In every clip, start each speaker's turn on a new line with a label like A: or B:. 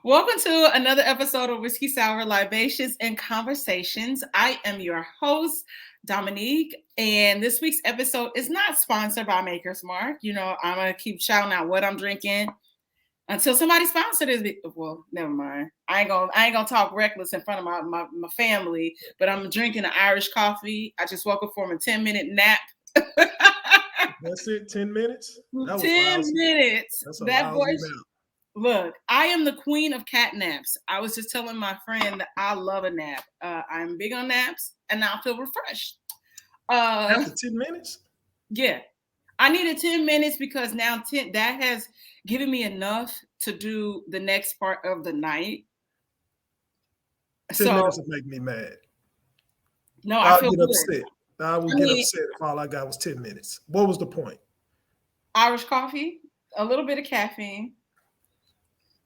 A: Welcome to another episode of Whiskey Sour Libations and Conversations. I am your host, Dominique, and this week's episode is not sponsored by Maker's Mark. You know, I'm gonna keep shouting out what I'm drinking until somebody sponsors it. Well, never mind. I ain't gonna talk reckless in front of my family, but I'm drinking an Irish coffee. I just woke up from a 10-minute nap.
B: That's it, 10 minutes? That was
A: 10
B: lousy.
A: minutes.
B: That's a
A: That
B: lousy
A: voice.
B: nap.
A: Look, I am the queen of cat naps. I was just telling my friend that I love a nap. I'm big on naps, and I feel refreshed.
B: After 10 minutes?
A: Yeah, I needed 10 minutes because now that has given me enough to do the next part of the night.
B: 10 minutes would make me mad.
A: No,
B: I'll
A: I feel
B: get
A: good.
B: upset. I would get upset if all I got was 10 minutes. What was the point?
A: Irish coffee, a little bit of caffeine.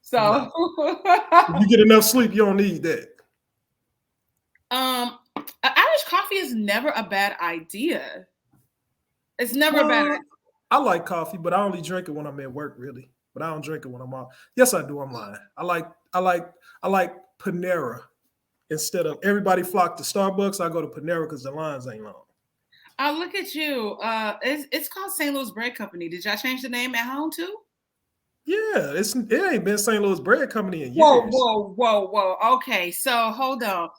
A: So
B: no. If you get enough sleep, you don't need that.
A: Irish coffee is never a bad idea. It's never a bad idea.
B: I like coffee, but I only drink it when I'm at work, really. But I don't drink it when I'm off. Yes, I do. I'm lying. I like Panera instead of everybody flock to Starbucks. I go to Panera because the lines ain't long.
A: Oh, look at you. It's called St. Louis Bread Company. Did y'all change the name at home too?
B: Yeah, it ain't been St. Louis Bread Company in years.
A: Whoa. Okay, so hold on.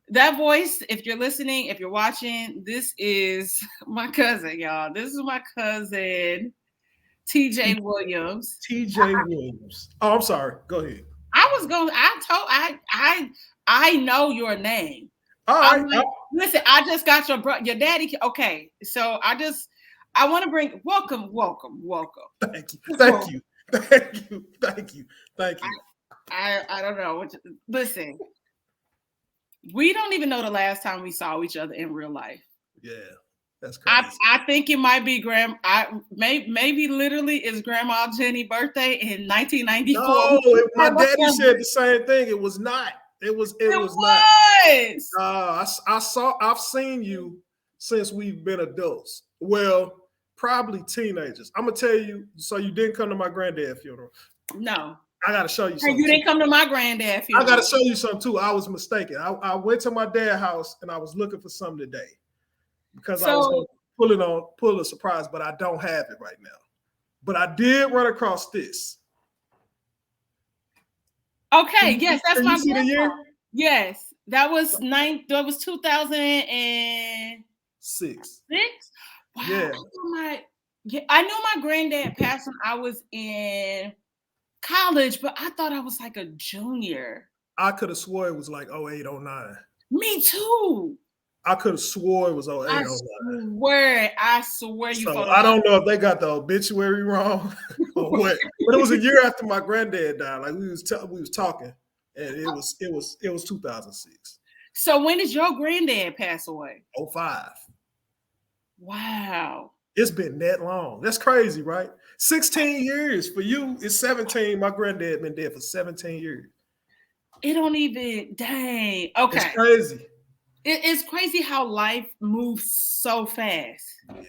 A: That voice, if you're listening, if you're watching, this is my cousin, y'all. This is my cousin, TJ Williams.
B: TJ Williams. Oh, I'm sorry. Go ahead.
A: I know your name.
B: All right.
A: Listen, I just got your daddy. Okay, so I want to bring welcome.
B: Thank you.
A: I don't know. Listen, we don't even know the last time we saw each other in real life.
B: Yeah, that's crazy.
A: I think it might be maybe literally is Grandma Jenny's birthday in 1994.
B: No, my daddy said the same thing. It was not. It was not. I've seen you since we've been adults. Well, probably teenagers. I'm gonna tell you. So you didn't come to my granddad's funeral?
A: No.
B: I gotta show you something.
A: You didn't come to my granddad's funeral.
B: I gotta show you something too. I was mistaken. I went to my dad's house and I was looking for something today because I was gonna pull a surprise, but I don't have it right now. But I did run across this.
A: Okay, yes, that's my
B: grandpa.
A: Year? Yes, that was 2006. Wow.
B: Yeah.
A: I knew my granddad passed when I was in college, but I thought I was like a junior.
B: I could have swore it was like 08, 09.
A: Me too.
B: I could have swore it was 08, 09.
A: I swear you.
B: So I don't know if they got the obituary wrong or what, but it was a year after my granddad died. Like we was talking, and it was 2006.
A: So when did your granddad pass away?
B: 05.
A: Wow.
B: It's been that long. That's crazy, right? 16 years for you. It's 17. My granddad been dead for 17 years.
A: It don't even dang. Okay.
B: It's crazy.
A: It's crazy how life moves so fast.
B: Yeah.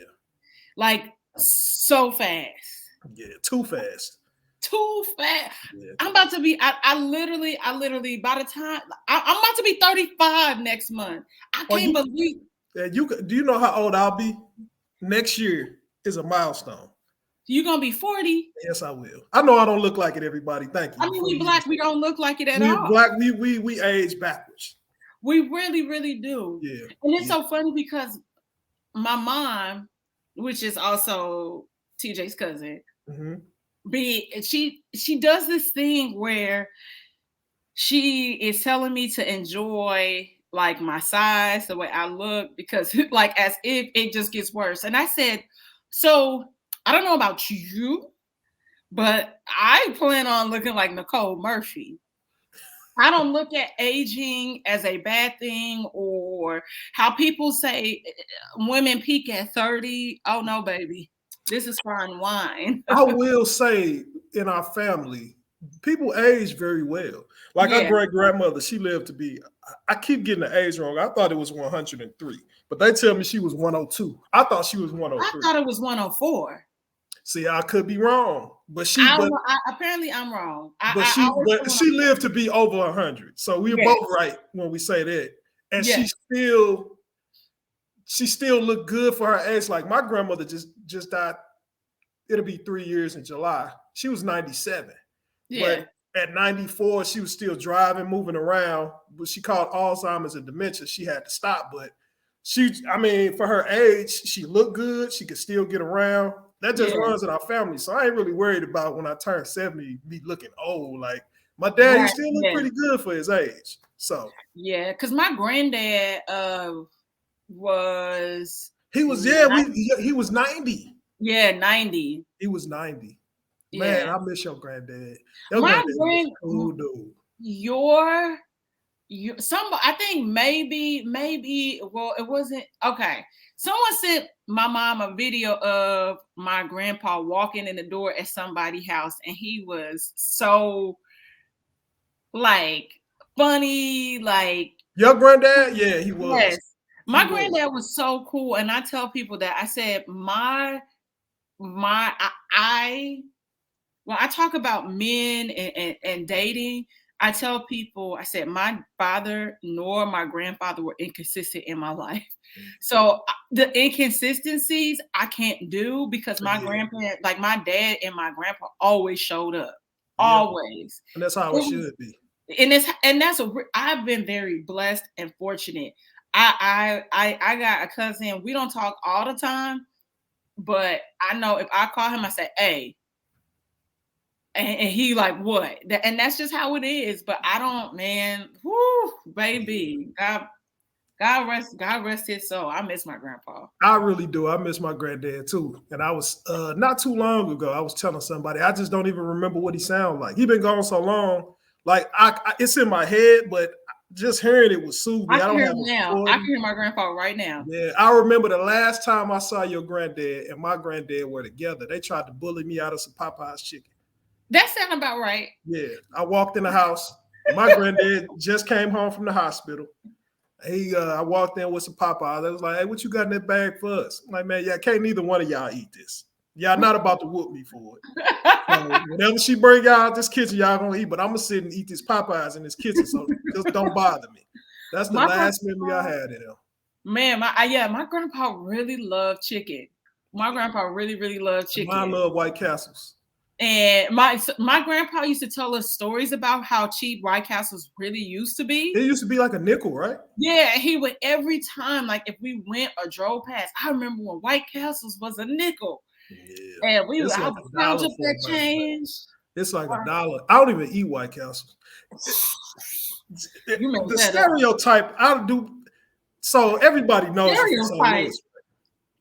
A: Like so fast.
B: Yeah, too fast.
A: Too fast. Yeah. I'm about to be, I literally, by the time, I'm about to be 35 next month. I can't believe.
B: Yeah, do you know how old I'll be? Next year is a milestone.
A: You're going to be 40?
B: Yes, I will. I know I don't look like it, everybody. Thank you.
A: I mean, we black, we don't look like it at all.
B: Black, we age backwards.
A: We really, really do.
B: Yeah.
A: And it's so funny because my mom, which is also TJ's cousin, she does this thing where she is telling me to enjoy like my size, the way I look, because like as if it just gets worse. And I said, so I don't know about you, but I plan on looking like Nicole Murphy. I don't look at aging as a bad thing or how people say women peak at 30. Oh no, baby. This is fine wine.
B: I will say in our family, people age very well. Like our great grandmother, she lived to be, I keep getting the age wrong. I thought it was 103, but they tell me she was 102. I thought she was 103.
A: I thought it was 104.
B: See, I could be wrong, but
A: apparently I'm wrong. I always
B: but
A: feel when
B: she lived to be over 100. So we were
A: yes,
B: both right when we say that. And
A: yes,
B: she still looked good for her age. Like my grandmother just died. It'll be 3 years in July. She was 97.
A: yeah,
B: But at 94, she was still driving, moving around. But she caught Alzheimer's and dementia. She had to stop. But for her age, she looked good. She could still get around. That just
A: yeah.
B: runs in our family. So I ain't really worried about when I turn 70, me looking old. Like my dad, he
A: Right,
B: still look
A: yeah.
B: pretty good for his age. So
A: Yeah, because my granddad was
B: he was, he was 90.
A: 90.
B: He was 90. Man,
A: Yeah.
B: I miss your granddad. Your
A: My
B: granddad was a cool dude.
A: your I think maybe well, it wasn't okay. Someone sent my mom a video of my grandpa walking in the door at somebody's house, and he was so like funny, like
B: Your granddad? Yeah, he was.
A: yes. My granddad was so cool, and I tell people that I said when I talk about men and dating, I tell people, I said, my father nor my grandfather were inconsistent in my life. So the inconsistencies I can't do because my grandparents, like my dad and my grandpa always showed up. Always.
B: And that's how it should be.
A: I've been very blessed and fortunate. I got a cousin. We don't talk all the time, but I know if I call him, I say, hey. And he like, what? And that's just how it is. But I don't, man. Whoo, baby. God rest his soul. I miss my grandpa.
B: I really do. I miss my granddad too. And I was not too long ago, I was telling somebody, I just don't even remember what he sounded like. He been gone so long. Like it's in my head, but just hearing it was soothe me.
A: I can hear my grandpa right now.
B: Yeah, I remember the last time I saw your granddad and my granddad were together. They tried to bully me out of some Popeye's chicken.
A: That sounds about right.
B: Yeah, I walked in the house. My granddad just came home from the hospital. I walked in with some Popeyes. I was like, hey, what you got in that bag for us? I'm like, man, yeah, can't neither one of y'all eat this. Y'all not about to whoop me for it. So whenever she bring y'all out this kitchen, y'all gonna eat, but I'm gonna sit and eat this Popeyes in this kitchen, so just don't bother me. That's the last memory I had of him.
A: Man, my grandpa really loved chicken. My grandpa really, really loved chicken.
B: I love White Castles.
A: And my grandpa used to tell us stories about how cheap White Castles really used to be.
B: It used to be like a nickel, right?
A: Yeah, he would every time, like if we went or drove past. I remember when White Castles was a nickel. Yeah. And we would count up that change.
B: It's like $1. I don't even eat White Castles. The stereotype, I do. So everybody knows.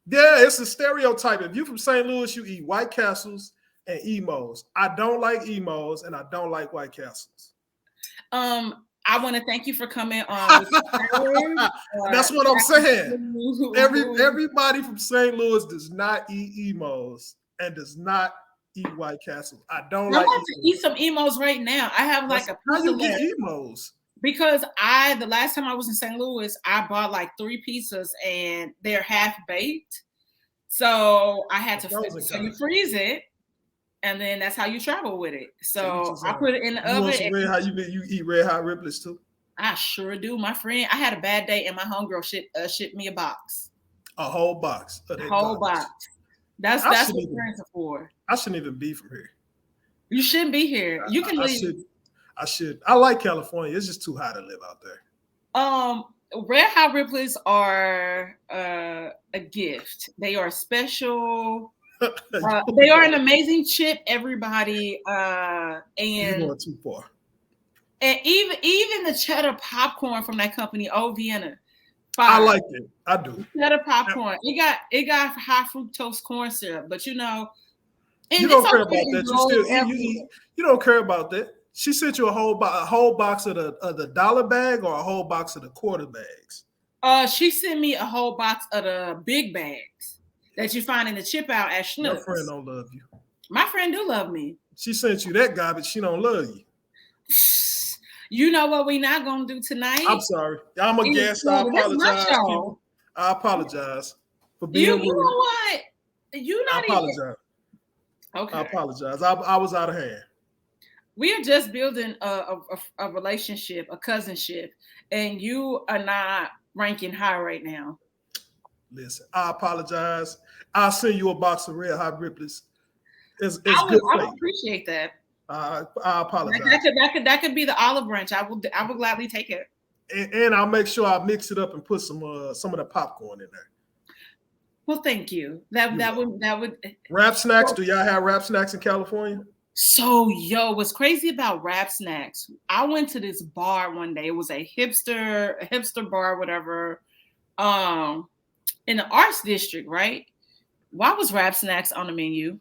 B: Yeah, it's a stereotype. If you're from St. Louis, you eat White Castles and Emos. I don't like Emos and I don't like White Castles.
A: I want to thank you for coming on.
B: That's what I'm saying. Everybody from St. Louis does not eat Emos and does not eat White Castles. I don't like.
A: I'm about to eat some Emos right now. I have like
B: how you get Emos?
A: Because the last time I was in St. Louis, I bought like 3 pizzas and they're half baked. So I had to you freeze it. And then that's how you travel with it. So I put it in the oven.
B: You eat Red Hot Ripley's too?
A: I sure do. My friend, I had a bad day and my homegirl shipped me a box.
B: A whole box.
A: A whole box. That's what friends are for.
B: I shouldn't even be from here.
A: You shouldn't be here. You can leave.
B: I should. I like California. It's just too hot to live out there.
A: Red Hot Ripley's are a gift. They are special. They are an amazing chip, everybody. And
B: you're going too far.
A: And even the cheddar popcorn from that company, Old Vienna.
B: I like it. I do.
A: Cheddar popcorn. It got high fructose corn syrup, but you know,
B: you don't care about that. You don't care about that. She sent you a whole box of the dollar bag or a whole box of the quarter bags.
A: She sent me a whole box of the big bags that you find in the chip out at Schnucks.
B: Your friend don't love you.
A: My friend do love me.
B: She sent you that garbage. She don't love you.
A: You know what we not gonna do tonight?
B: I'm sorry. I'm a guest. I apologize. I apologize for being rude.
A: You know what? You not
B: I apologize. I
A: Okay.
B: apologize. I was out of hand.
A: We are just building a relationship, a cousinship, and you are not ranking high right now.
B: Listen, I apologize. I'll send you a box of Red Hot Ripley's. It's good
A: I would
B: faith.
A: appreciate that.
B: I apologize.
A: That could be the olive branch. I will gladly take it.
B: And I'll make sure I mix it up and put some of the popcorn in there.
A: Well, thank you. That would.
B: Wrap snacks. Do y'all have wrap snacks in California?
A: So yo, what's crazy about Rap Snacks? I went to this bar one day. It was a hipster bar, whatever. In the arts district, right? Why was Rap Snacks on the menu?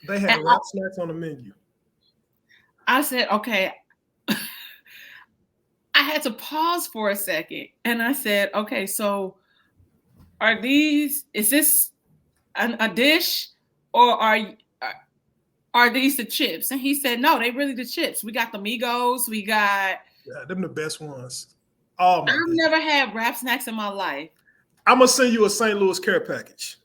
B: They had
A: And
B: wrap snacks on the menu.
A: I said, okay. I had to pause for a second, and I said, okay, so is this a dish, or are these the chips? And he said, no, they really the chips. We got the Migos. We got.
B: Yeah, them the best ones. Oh my
A: I've
B: goodness.
A: never had Rap Snacks in my life.
B: I'm gonna send you a St. Louis care package.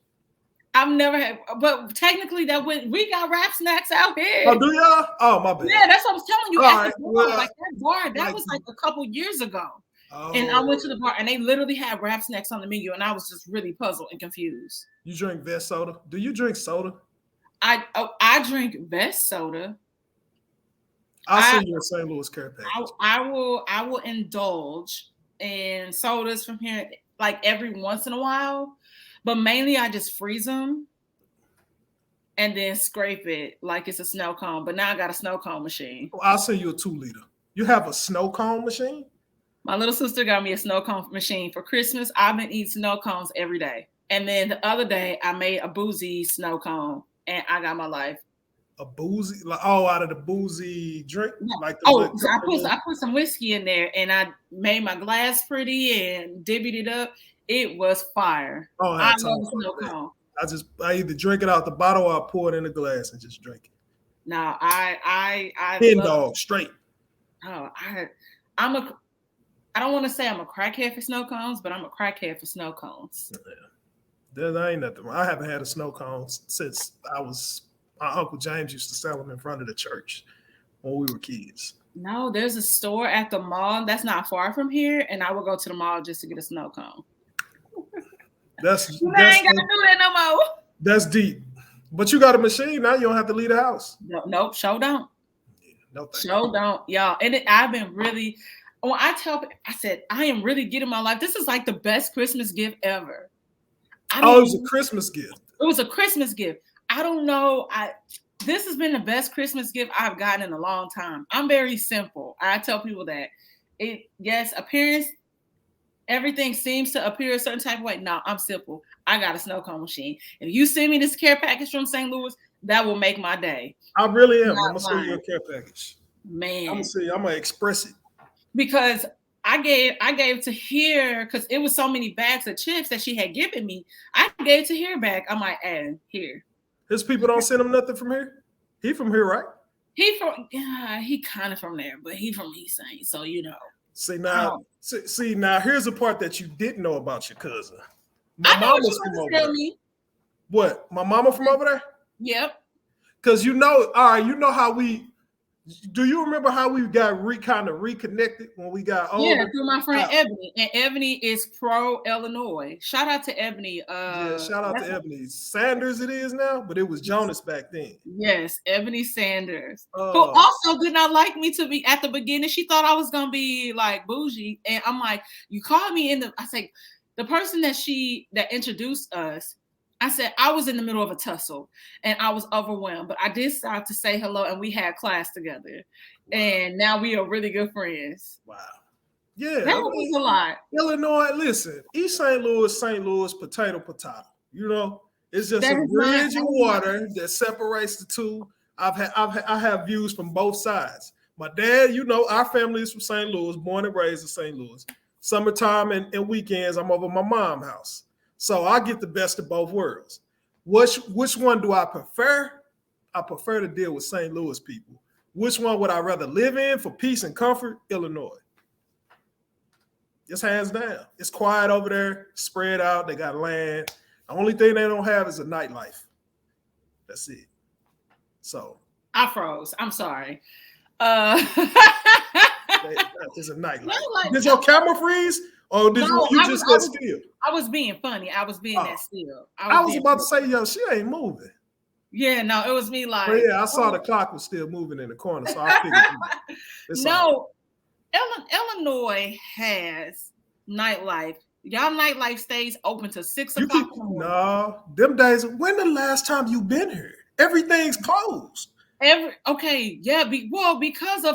A: I've never had, but technically we got Rap Snacks out here.
B: Oh, do y'all? Oh, my bad.
A: Yeah, that's what I was telling you.
B: All
A: At
B: right,
A: the bar,
B: well,
A: like that bar, that
B: like-
A: was like a couple years ago.
B: Oh,
A: And I went to the bar and they literally had Rap Snacks on the menu, and I was just really puzzled and confused.
B: You drink Vest soda? Do you drink soda?
A: I drink Vest soda.
B: I'll send you a St. Louis care package.
A: I will indulge in sodas from here like every once in a while, but mainly I just freeze them and then scrape it like it's a snow cone. But now I got a snow cone machine.
B: I'll send you a 2-liter. You have a snow cone machine?
A: My little sister got me a snow cone machine for Christmas. I've been eating snow cones every day. And then the other day I made a boozy snow cone and I got my life.
B: A boozy, like out of the boozy drink, like
A: I put some whiskey in there and I made my glass pretty and divvied it up. It was fire.
B: Oh,
A: I love a snow cone.
B: I either drink it out the bottle or I pour it in a glass and just drink it.
A: No, I
B: Hen dog straight.
A: Oh, I don't want to say I'm a crackhead for snow cones, but I'm a crackhead for snow cones.
B: Yeah. There ain't nothing. I haven't had a snow cone since my Uncle James used to sell them in front of the church when we were kids.
A: No, there's a store at the mall that's not far from here, and I will go to the mall just to get a snow cone. I ain't gotta do that no more.
B: That's deep. But you got a machine now. You don't have to leave the house.
A: Nope, show don't.
B: Yeah, no thanks.
A: Show don't, y'all. And I've been really. When I tell people, I said I am really getting my life. This is like the best Christmas gift ever.
B: It was a Christmas gift.
A: It was a Christmas gift. I don't know. This has been the best Christmas gift I've gotten in a long time. I'm very simple. I tell people that. Appearance, everything seems to appear a certain type of way. No, I'm simple. I got a snow cone machine. If you send me this care package from St. Louis, that will make my day.
B: I really am. I'm gonna send you a care package.
A: Man.
B: I'm gonna express it.
A: Because I gave to here because it was so many bags of chips that she had given me. I gave to here back. I'm like, here.
B: His people don't send him nothing from here. He from here, right?
A: He kind of from there, but he from East St. So you know.
B: See now, here's the part that you didn't know about your cousin.
A: I know what you want to tell me.
B: What? My mama from over there?
A: Yep.
B: Because you know how we. Do you remember how we got kind of reconnected when we got older?
A: Yeah, through my friend Ebony, and Ebony is pro Illinois. Shout out to Ebony.
B: Shout out to Ebony Sanders. It is now, but it was Jonas back then.
A: Yes, Ebony Sanders, who also did not like me to be at the beginning. She thought I was gonna be like bougie, and I'm like, you called me in the. I say, the person that introduced us. I said I was in the middle of a tussle and I was overwhelmed, but I did start to say hello and we had class together. Wow. And now we are really good friends.
B: Wow. Yeah.
A: That was a lot.
B: Illinois, listen, East St. Louis, potato. You know, it's just a bridge of water that separates the two. I have views from both sides. My dad, you know, our family is from St. Louis, born and raised in St. Louis. Summertime and weekends, I'm over my mom's house. So I get the best of both worlds. Which one do I prefer? I prefer to deal with St. Louis people. Which one would I rather live in for peace and comfort? Illinois. Just hands down. It's quiet over there, spread out. They got land. The only thing they don't have is a nightlife. That's it. So
A: I froze. I'm sorry. Uh,
B: it's a nightlife.
A: no, like,
B: Did your camera freeze, or did
A: no,
B: you just get still?
A: I was being funny. I was being
B: Oh,
A: that still.
B: I was
A: being
B: about
A: funny.
B: to say, yo, she ain't moving.
A: Yeah, no, it was me like.
B: But yeah, I saw the clock was still moving in the corner, so I figured. It's
A: No, Illinois has nightlife. Y'all nightlife stays open to 6 o'clock in the morning.
B: No, them days. When the last time you been here? Everything's closed.
A: Because of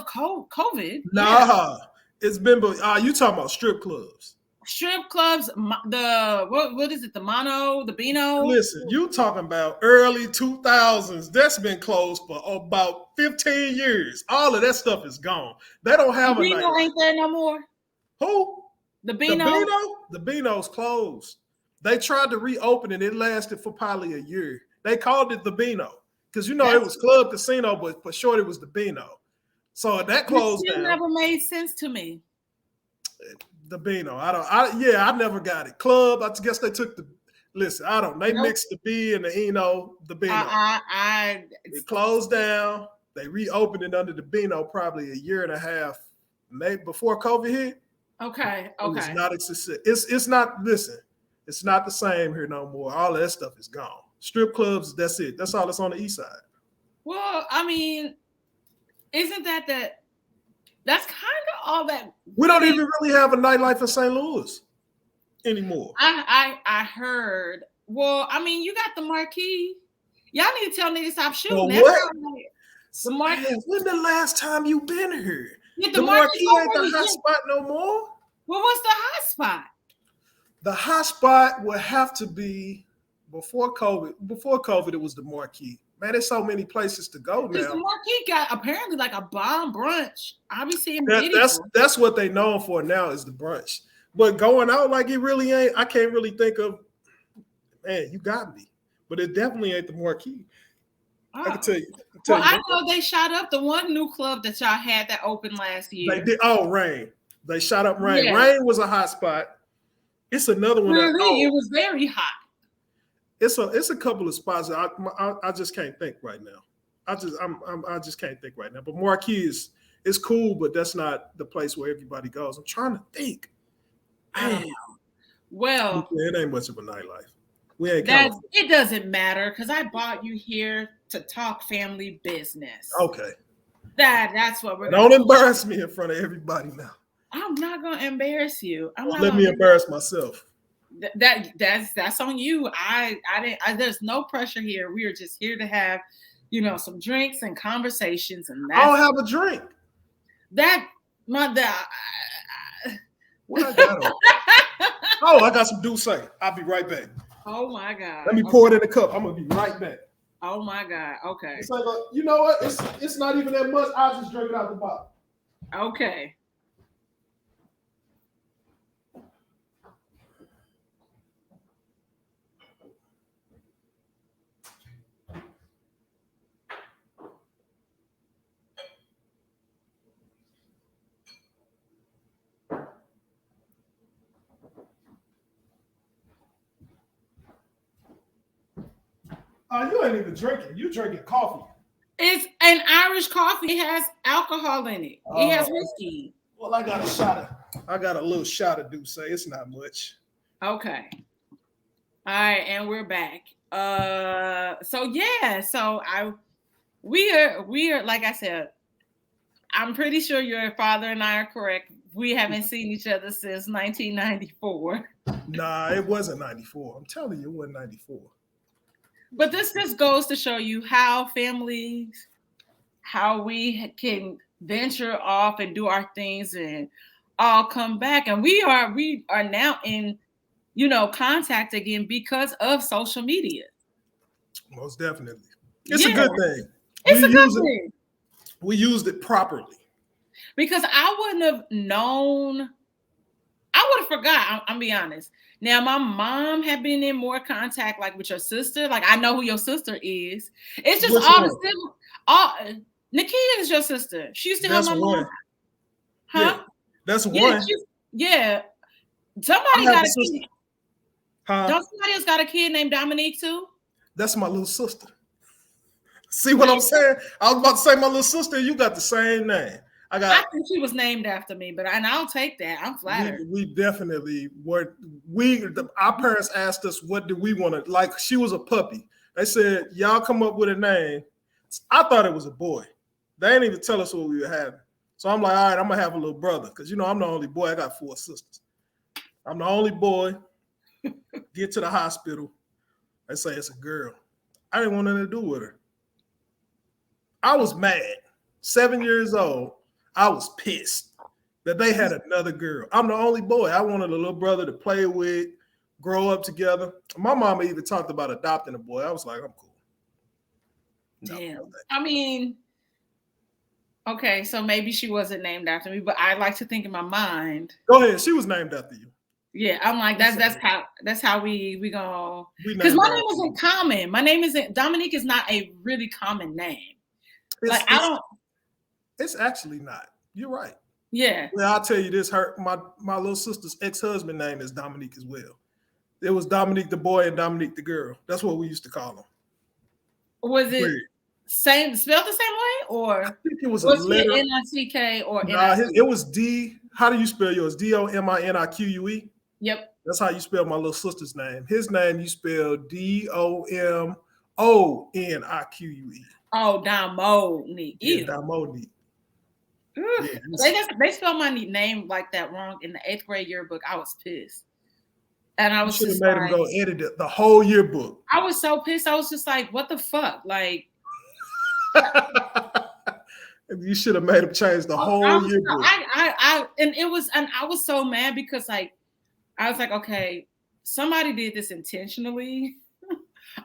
A: COVID.
B: Nah,
A: yeah.
B: it's been. You talking about strip clubs?
A: Strip clubs. What is it? The Mono, the Beano.
B: Listen, you talking about early 2000s? That's been closed for about 15 years. All of that stuff is gone. They don't have
A: the
B: a
A: Beano
B: night.
A: Ain't there no more?
B: Who?
A: The Beano?
B: The Beano's closed. They tried to reopen it. It lasted for probably a year. They called it the Beano because it was Club Casino, but for short it was the Beano. So that closed down.
A: It never made sense to me.
B: The Beano. I never got it. Club, I guess they took the listen, I don't. They mixed the B and the Eno, the Beano. It closed down. They reopened it under the Beano probably a year and a half, maybe before COVID hit.
A: Okay.
B: It's not. It's not. Listen, it's not the same here no more. All of that stuff is gone. Strip clubs. That's it. That's all that's on the east side.
A: Well, I mean, isn't that? That's kind of all that.
B: We don't even really have a nightlife in St. Louis anymore.
A: I heard. Well, I mean, you got the Marquee. Y'all need to tell niggas to stop shooting.
B: Well, what?
A: The Marquee.
B: When the last time you been here?
A: Yeah,
B: the Marquee ain't the hot spot no more.
A: Well, what's the hot spot?
B: The hot spot would have to be before COVID. Before COVID, it was the Marquee. Man, there's so many places to go now.
A: The Marquee got apparently like a bomb brunch. I be seeing videos.
B: That's what they known for now is the brunch. But going out like it really ain't. I can't really think of. Man, you got me. But it definitely ain't the Marquee. Oh. I can tell you.
A: I know they shot up the one new club that y'all had that opened last year.
B: They did. Oh, Rain. They shot up Rain. Yeah. Rain was a hot spot. It's another one.
A: Really, it was very hot.
B: It's a couple of spots. I just can't think right now. I just can't think right now. But Marquee is cool, but that's not the place where everybody goes. I'm trying to think.
A: Damn. Well,
B: it ain't much of a nightlife. We ain't.
A: It doesn't matter because I brought you here to talk family business.
B: Okay.
A: That's what we're.
B: Don't embarrass me in front of everybody now.
A: I'm not gonna embarrass you.
B: Let me embarrass myself.
A: That's on you. I didn't. There's no pressure here. We are just here to have, some drinks and conversations. And
B: I don't have a drink. What I got on? Oh, I got some Douce. I'll be right back.
A: Oh my God.
B: Let me pour it in the cup. I'm gonna be right back.
A: Oh my God. Okay.
B: It's like you know what? It's not even that much. I'll just drink it out the bottle.
A: Okay.
B: You ain't even drinking. You drinking coffee.
A: It's an Irish coffee. It has alcohol in it. It has whiskey.
B: Well, I got a little shot of Douce. It's not much.
A: Okay. All right, and we're back. We are like I said, I'm pretty sure your father and I are correct. We haven't seen each other since 1994.
B: Nah, it wasn't 94. I'm telling you, it wasn't 94.
A: But this just goes to show you how we can venture off and do our things and all come back. And we are now in, contact again because of social media.
B: Most definitely. It's a good thing.
A: It's a good thing.
B: We used it properly.
A: Because I wouldn't have known. I would have forgot. I'm be honest. Now, my mom had been in more contact, like with your sister. Like I know who your sister is. It's just Nakia is your sister. She used to have my mom. Huh?
B: Yeah, that's one.
A: Yeah. Somebody got a kid. Huh? Don't somebody else got a kid named Dominique too?
B: That's my little sister. See what I'm saying? I was about to say my little sister, you got the same name.
A: I think she was named after me, and I'll take that. I'm flattered.
B: We definitely were. Our parents asked us, what do we want to, like, she was a puppy. They said, y'all come up with a name. I thought it was a boy. They didn't even tell us what we were having. So I'm like, all right, I'm going to have a little brother. Because, you know, I'm the only boy. I got 4 sisters. I'm the only boy. Get to the hospital. They say it's a girl. I didn't want nothing to do with her. I was mad. 7 years old. I was pissed that they had another girl. I'm the only boy. I wanted a little brother to play with, grow up together. My mama even talked about adopting a boy. I was like, I'm cool.
A: Damn. No, I mean, okay, so maybe she wasn't named after me, but I like to think in my mind.
B: Go ahead. She was named after you.
A: Yeah, I'm like, that's how we go. Because my name isn't common. My name isn't, Dominique is not a really common name.
B: It's actually not. You're right.
A: Yeah.
B: Well, I'll tell you this. My little sister's ex-husband name is Dominique as well. It was Dominique the boy and Dominique the girl. That's what we used to call them.
A: Was it spelled the same way, or
B: I think it was
A: a
B: letter
A: N-I-C-K or
B: it was D. How do you spell yours? D-O-M-I-N-I-Q-U-E?
A: Yep.
B: That's how you spell my little sister's name. His name you spell D-O-M-O-N-I-Q-U-E.
A: Oh, Domonique.
B: Yeah, Domonique.
A: Yeah, they spelled my name like that wrong in the 8th grade yearbook. I was pissed. And I was
B: just made him go edit the whole yearbook.
A: I was so pissed. I was just like, what the fuck? Like,
B: you should have made him change the whole yearbook.
A: I was so mad because like I was like, okay, somebody did this intentionally.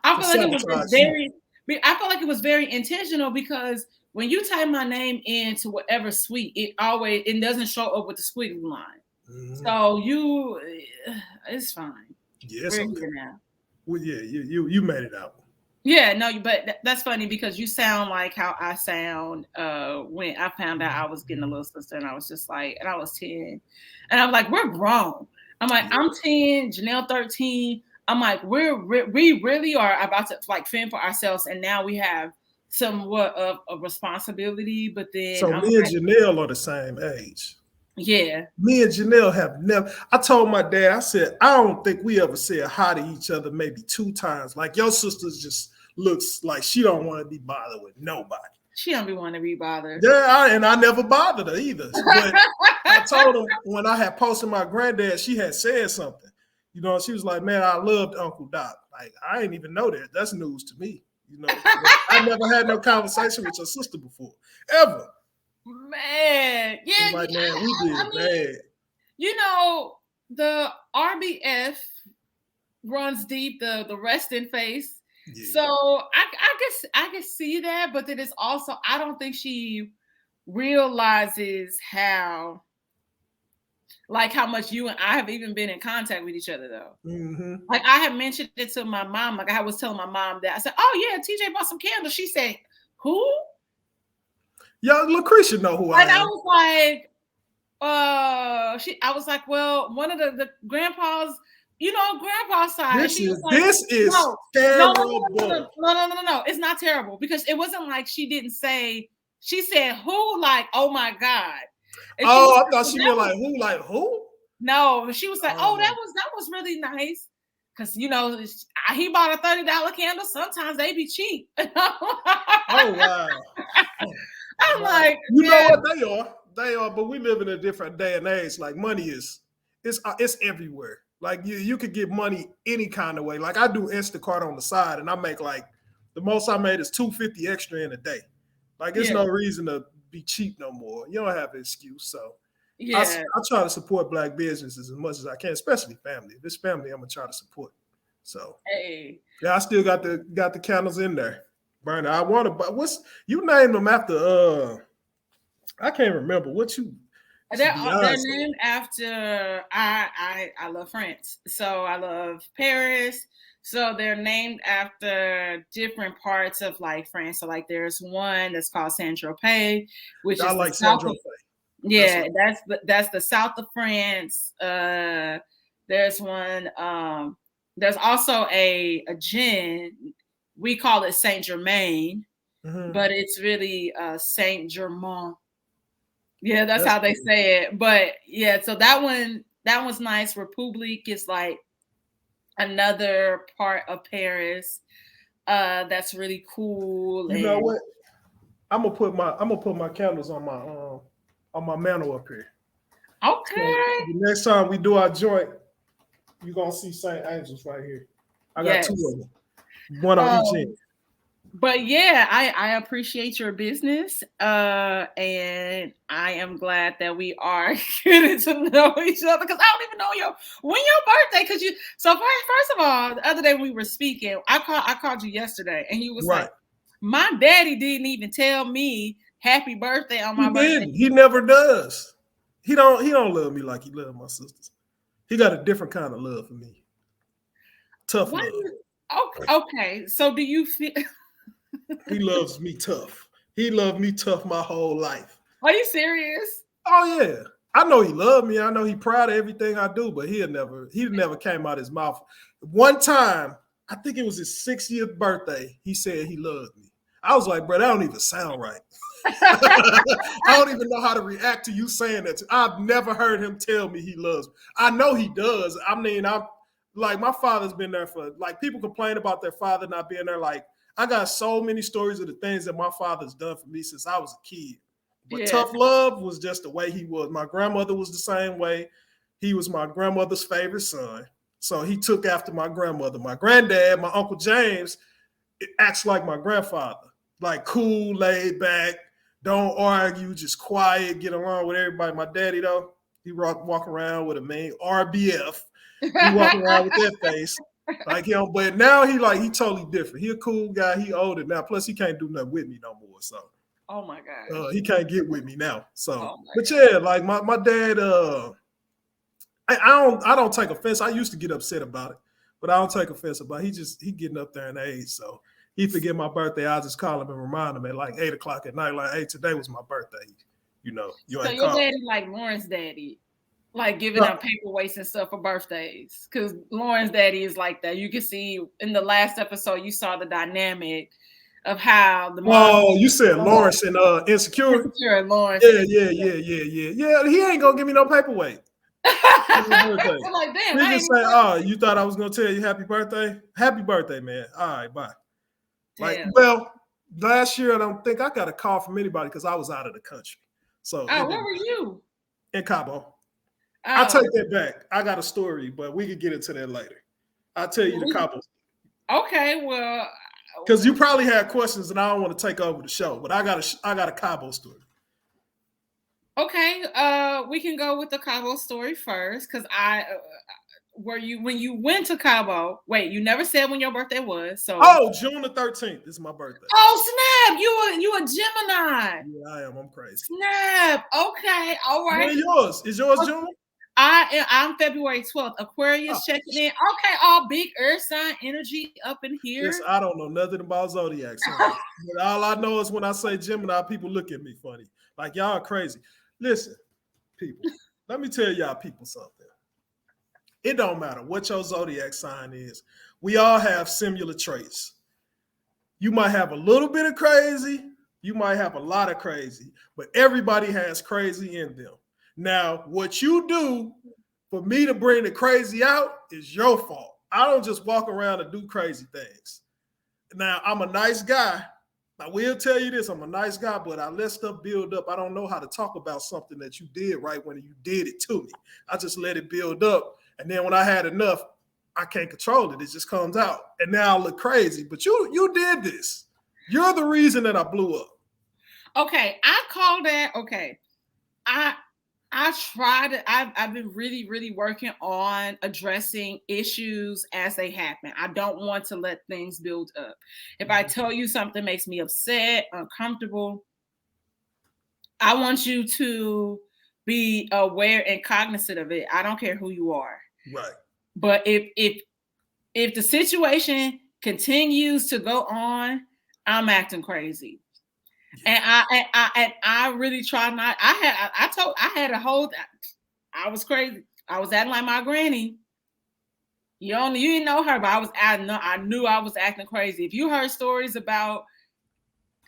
A: I feel like it was very intentional because when you type my name into whatever suite, it doesn't show up with the squiggly line. Mm-hmm. So it's fine.
B: Yes, okay. Now. Well, yeah, you made it out.
A: Yeah, no, but that's funny because you sound like how I sound when I found out I was getting a little sister, and I was just like, and I was 10, and I'm like, we're grown. I'm like, I'm 10, Janelle 13. I'm like, we really are about to like fend for ourselves, and now we have somewhat of a responsibility. But then,
B: so me and Janelle are the same age.
A: Yeah.
B: Me and Janelle have never. I told my dad, I said, I don't think we ever said hi to each other maybe 2 times. Like your sister just looks like she don't want to be bothered with nobody.
A: She don't be wanting to be bothered.
B: Yeah, and I never bothered her either. But I told him when I had posted my granddad, she had said something. You know, she was like, man, I loved Uncle Doc. Like, I didn't even know that. That's news to me. You know, I never had no conversation with your sister before, ever.
A: Man, yeah.
B: Like, man, we did bad.
A: You know, the RBF runs deep, the resting face. Yeah. So I can see that, but then it's also I don't think she realizes how much you and I have even been in contact with each other though. Mm-hmm. Like I had mentioned it to my mom. Like I was telling my mom that I said, "Oh yeah, TJ bought some candles." She said, "Who?"
B: Yeah, Lucretia know who I am.
A: And I was like, I was like, well, one of the grandpa's, grandpa's side.
B: This is terrible.
A: No. It's not terrible because it wasn't like she didn't say. She said who, like, oh my God.
B: And I thought she meant like who, like who?
A: No, she was like, that was really nice. Because, he bought a $30 candle. Sometimes they be cheap.
B: Oh, wow.
A: I'm like,
B: you know what they are, but we live in a different day and age. Like money it's everywhere. Like you could get money any kind of way. Like I do Instacart on the side, and I make like the most I made is $250 extra in a day. Like it's no reason to be cheap no more. You don't have an excuse. So I try to support Black businesses as much as I can, especially family. If it's family, I'm gonna try to support. So yeah, I still got the candles in there. Burner, I want to, but you named them after? I can't remember what you.
A: They're named after. I love France, so I love Paris. So they're named after different parts of like France. So like there's one that's called Saint-Tropez, which I like Saint-Tropez. Yeah, that's the south of France. There's one. There's also a gin. We call it Saint Germain. but it's really Saint Germain. Yeah, that's
B: That's
A: how they
B: cool.
A: say it. But yeah, so that one's nice. Republique is like another part of Paris. That's really cool.
B: You know
A: And
B: what? I'm gonna put my candles on my mantle up here. So
A: okay.
B: the next time we do our joint, you're gonna see Saint Angels right here. I got
A: Yes.
B: two of them, one on each end.
A: But yeah, I appreciate your business. And I am glad that we are getting to know each other because I don't even know when your birthday. Because first of all, the other day when we were speaking, I called you yesterday and you was
B: Right.
A: like, my daddy didn't even tell me happy birthday on my
B: He
A: birthday.
B: didn't. He never does. He don't love me like he loved my sisters. He got a different kind of love for me. Tough love.
A: Okay. So do you feel
B: he loves me tough? He loved me tough my whole life.
A: Are you serious?
B: Oh yeah. I know he loved me. I know he proud of everything I do, but he never came out his mouth. One time, I think it was his 60th birthday, he said he loved me. I was like, bro, that don't even sound right. I don't even know how to react to you saying that. I've never heard him tell me he loves me. I know he does. I mean, I'm like, my father's been there for, like, people complain about their father not being there. Like, I got so many stories of the things that my father's done for me since I was a kid. But tough love was just the way he was. My grandmother was the same way. He was my grandmother's favorite son. So he took after my grandmother. My granddad, my Uncle James, it acts like my grandfather. Like cool, laid back, don't argue, just quiet, get along with everybody. My daddy, though, he walk around with a main RBF. He walk around with that face. Like, but now he totally different. He a cool guy. He older now. Plus, he can't do nothing with me no more. So
A: oh my God.
B: he can't get with me now. So, but yeah, like my dad, I don't take offense. I used to get upset about it, but I don't take offense about it. He getting up there in age. So he forget my birthday. I'll just call him and remind him at like 8:00 at night, like, hey, today was my birthday. You
A: so your daddy like Lauren's daddy, like giving out paperweights and stuff for birthdays. Because Lauren's daddy is like that. You can see in the last episode, you saw the dynamic of how the mom.
B: Oh, you said Lawrence and Insecure?
A: Insecure and Lawrence.
B: Yeah. He ain't gonna give me no paperweight.
A: Like, damn,
B: he just say, "Oh, you thought I was gonna tell you happy birthday? Happy birthday, man! All right, bye." Like, well, last year I don't think I got a call from anybody because I was out of the country. So,
A: where were you?
B: In Cabo. I'll take that back. I got a story, but we could get into that later. I'll tell you the Cabo.
A: Okay, well,
B: because you probably had questions, and I don't want to take over the show, but I got a Cabo story.
A: Okay, we can go with the Cabo story first, because when you went to Cabo. Wait, you never said when your birthday was. So
B: June the 13th is my birthday.
A: Oh snap! You a Gemini?
B: Yeah, I am. I'm crazy.
A: Snap. Okay, all right.
B: What are yours? Is yours June?
A: I'm February 12th. Aquarius checking in. Okay, all big earth sign energy up in here.
B: Yes, I don't know nothing about zodiac signs. But all I know is when I say Gemini, people look at me funny. Like, y'all are crazy. Listen, people, let me tell y'all people something. It don't matter what your zodiac sign is. We all have similar traits. You might have a little bit of crazy. You might have a lot of crazy. But everybody has crazy in them. Now, what you do for me to bring the crazy out is your fault. I don't just walk around and do crazy things. Now, I'm a nice guy. I will tell you this, I'm a nice guy, but I let stuff build up. I don't know how to talk about something that you did right when you did it to me. I just let it build up. And then when I had enough, I can't control it. It just comes out. And now I look crazy. But you did this. You're the reason that I blew up.
A: Okay, I call that, okay. I tried. I've been really, really working on addressing issues as they happen. I don't want to let things build up. If I tell you something makes me upset, uncomfortable, I want you to be aware and cognizant of it. I don't care who you are.
B: Right.
A: But if the situation continues to go on, I'm acting crazy. And I really try not. I was crazy. I was acting like my granny. You didn't know her, but I knew I was acting crazy. If you heard stories about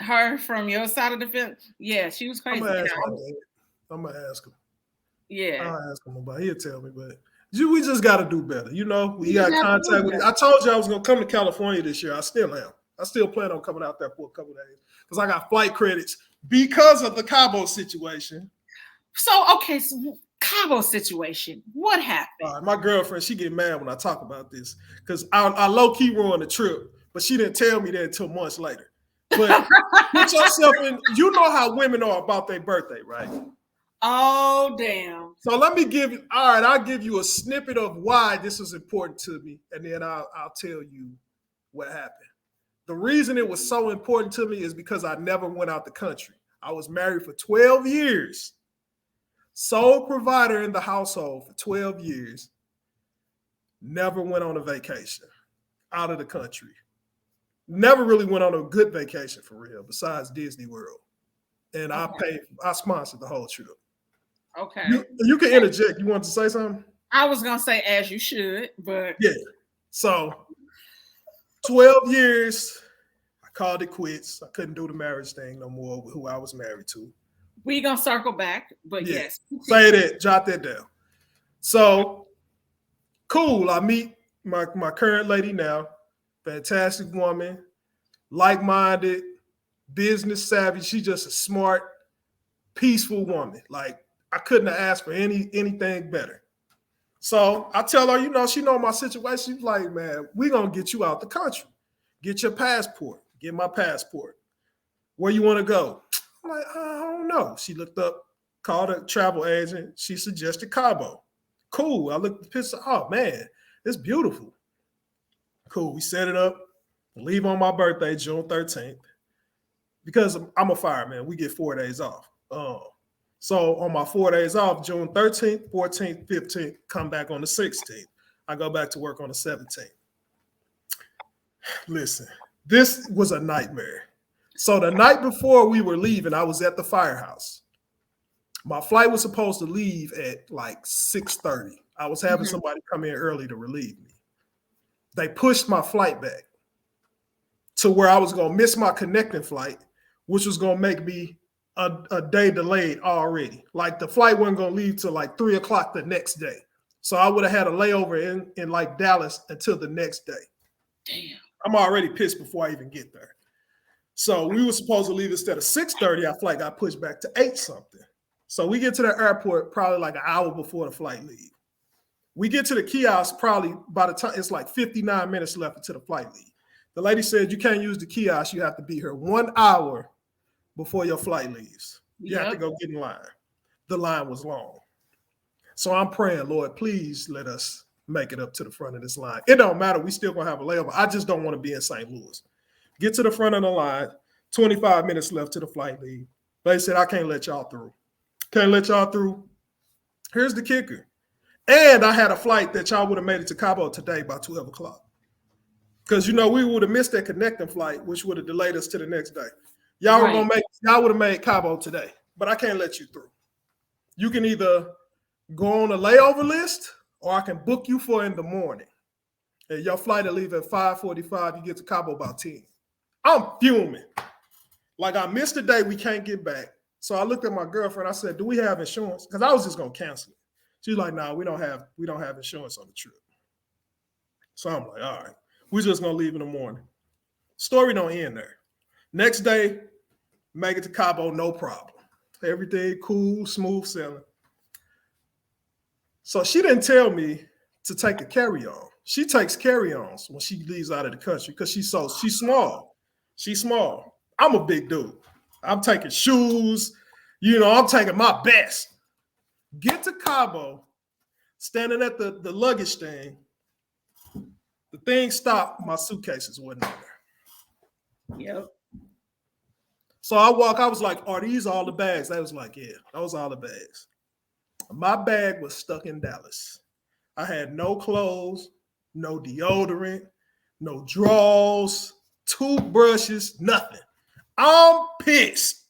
A: Her from your side of the fence? Yeah, she was
B: I'm
A: crazy.
B: gonna
A: And
B: ask my dad. I'm gonna ask him.
A: yeah.
B: I'll ask him about it. He'll tell me, but we just got to do better. You know, we
A: You just
B: got
A: have to do
B: contact with it.
A: that.
B: I told you I was going to come to California this year. I still am. I still plan on coming out there for a couple of days because I got flight credits because of the Cabo situation.
A: So, okay, so Cabo situation. What happened?
B: My girlfriend, she get mad when I talk about this because I low key ruined the trip, but she didn't tell me that until months later. But put yourself in. You know how women are about their birthday, right?
A: Oh, damn.
B: So let me give you. All right, I'll give you a snippet of why this is important to me, and then I'll tell you what happened. The reason it was so important to me is because I never went out the country. I was married for 12 years, sole provider in the household for 12 years, never went on a vacation out of the country. Never really went on a good vacation for real, besides Disney World. And
A: Okay.
B: I sponsored the whole trip.
A: Okay.
B: You can interject. You want to say something?
A: I was gonna say as you should, but
B: Yeah. So 12 years, I called it quits. I couldn't do the marriage thing no more with who I was married to.
A: we gonna circle back. But
B: Yeah.
A: yes.
B: Say that, jot that down. So cool. I meet my current lady now. Fantastic woman, like-minded, business savvy. She's just a smart, peaceful woman. Like I couldn't have asked for anything better. So I tell her, you know, she know my situation. She's like, man, we gonna get you out the country. Get your passport. Get my passport. Where you want to go? I'm like, I don't know. She looked up, called a travel agent. She suggested Cabo. Cool. I looked at the picture. Oh man, it's beautiful. Cool. We set it up. Leave on my birthday, June 13th. Because I'm a fireman, we get 4 days off. So on my 4 days off, June 13th, 14th, 15th, come back on the 16th. I go back to work on the 17th. Listen, this was a nightmare. So the night before we were leaving, I was at the firehouse. My flight was supposed to leave at like 6:30. I was having somebody come in early to relieve me. They pushed my flight back to where I was going to miss my connecting flight, which was going to make me a day delayed already. Like the flight wasn't going to leave till like 3 o'clock the next day. So I would have had a layover in like Dallas until the next day.
A: Damn.
B: I'm already pissed before I even get there. So we were supposed to leave instead of 6:30. Our flight got pushed back to 8 something. So we get to the airport probably like an hour before the flight leave. We get to the kiosk probably by the time it's like 59 minutes left until the flight leave. The lady said you can't use the kiosk. You have to be here 1 hour before your flight leaves. You have to go get in line. The line was long. So I'm praying, Lord, please let us make it up to the front of this line. It don't matter. We still going to have a layover. I just don't want to be in St. Louis. Get to the front of the line. 25 minutes left to the flight leave. They said, I can't let y'all through. Can't let y'all through. Here's the kicker. And I had a flight that y'all would have made it to Cabo today by 12 o'clock. Because, you know, we would have missed that connecting flight, which would have delayed us to the next day. Y'all were gonna y'all would have made Cabo today, but I can't let you through. You can either go on a layover list or I can book you for in the morning. And your flight will leave at 5:45. You get to Cabo about 10. I'm fuming. Like I missed a day we can't get back. So I looked at my girlfriend. I said, do we have insurance? Because I was just gonna cancel it. She's like, no, we don't have insurance on the trip. So I'm like, all right, we're just gonna leave in the morning. Story don't end there. Next day, make it to Cabo, no problem. Everything cool, smooth sailing. So she didn't tell me to take a carry-on. She takes carry-ons when she leaves out of the country because she's small. She's small. I'm a big dude. I'm taking shoes. You know, I'm taking my best. Get to Cabo, standing at the luggage thing. The thing stopped. My suitcases wasn't on there.
A: Yep.
B: So I was like, are these all the bags? They was like, yeah, those are all the bags. My bag was stuck in Dallas. I had no clothes, no deodorant, no drawers, toothbrushes, nothing. I'm pissed.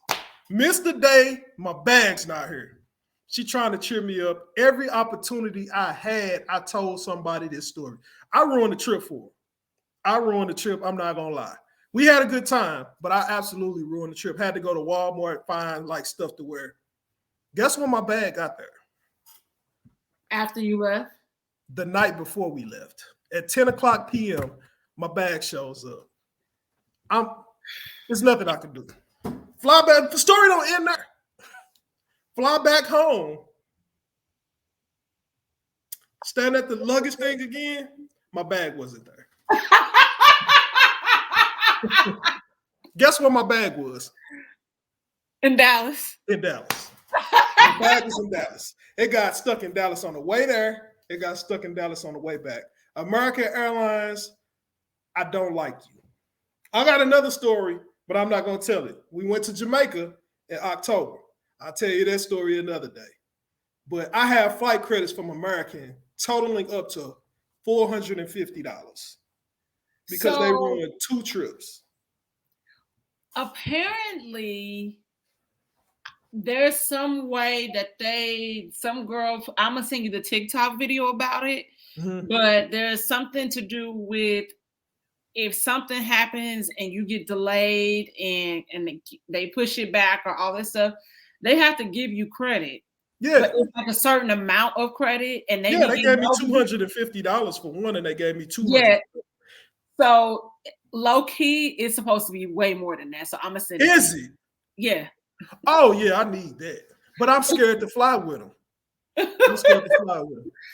B: Missed the day, my bag's not here. She trying to cheer me up. Every opportunity I had, I told somebody this story. I ruined the trip for her. I ruined the trip, I'm not going to lie. We had a good time, but I absolutely ruined the trip. Had to go to Walmart, find like stuff to wear. Guess when my bag got there?
A: After you left?
B: The night before we left. At 10 o'clock p.m., my bag shows up. There's nothing I can do. Fly back. The story don't end there. Fly back home. Stand at the luggage thing again. My bag wasn't there. Guess where my bag was?
A: In Dallas.
B: In Dallas. My bag was in Dallas. It got stuck in Dallas on the way there. It got stuck in Dallas on the way back. American Airlines, I don't like you. I got another story, but I'm not going to tell it. We went to Jamaica in October. I'll tell you that story another day. But I have flight credits from American totaling up to $450 because they ruined 2 trips.
A: Apparently, there's some way that some girl, I'm going to send you the TikTok video about it, but there's something to do with if something happens and you get delayed and they push it back or all this stuff, they have to give you credit.
B: Yeah.
A: But it's like a certain amount of credit. And they
B: gave me $250 for one and they gave me $200.
A: Yeah. So low key, it's supposed to be way more than that. So I'm going to send it.
B: Is it?
A: Yeah.
B: Oh, yeah, I need that. But I'm scared to fly with them.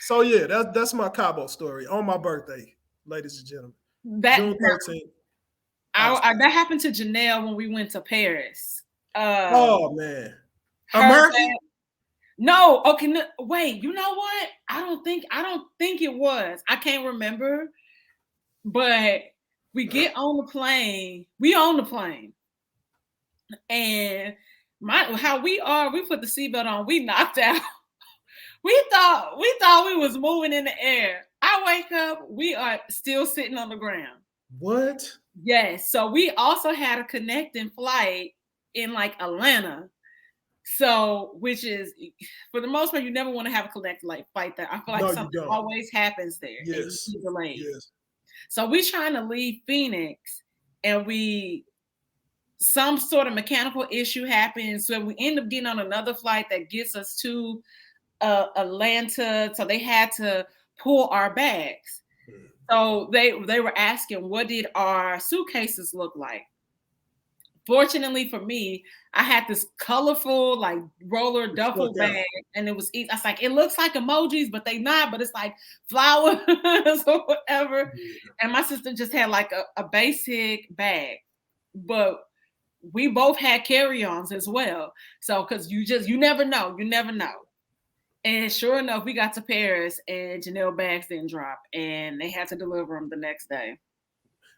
B: So, yeah, that's my Cabo story on my birthday, ladies and gentlemen. June 13th.
A: That happened to Janelle when we went to Paris.
B: Oh, man. American?
A: No, okay, no, wait, you know what? I don't think it was. I can't remember. But we get on the plane. We on the plane. And we put the seatbelt on, we knocked out. We thought we was moving in the air. I wake up, we are still sitting on the ground.
B: What?
A: Yes. So we also had a connecting flight in like Atlanta. So, which is, for the most part, you never want to have a connecting flight there. I feel like something always happens there.
B: Yes. Yes.
A: So we trying to leave Phoenix and some sort of mechanical issue happens. So we end up getting on another flight that gets us to Atlanta. So they had to pull our bags. So they were asking, what did our suitcases look like? Fortunately for me, I had this colorful like roller duffel bag, and it was easy. I was like, it looks like emojis, but they not. But it's like flowers or whatever. Yeah. And my sister just had like a basic bag, but we both had carry-ons as well. So because you never know. And sure enough, we got to Paris, and Janelle bags didn't drop, and they had to deliver them the next day.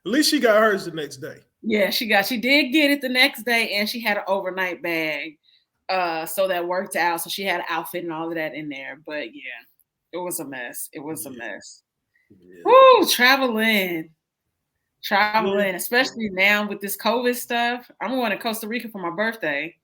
B: At least she got hers the next day.
A: Yeah, she did get it the next day, and she had an overnight bag. So that worked out. So she had an outfit and all of that in there. But yeah, it was a mess. It was a mess. Yeah. Woo, traveling, especially now with this COVID stuff. I'm going to Costa Rica for my birthday.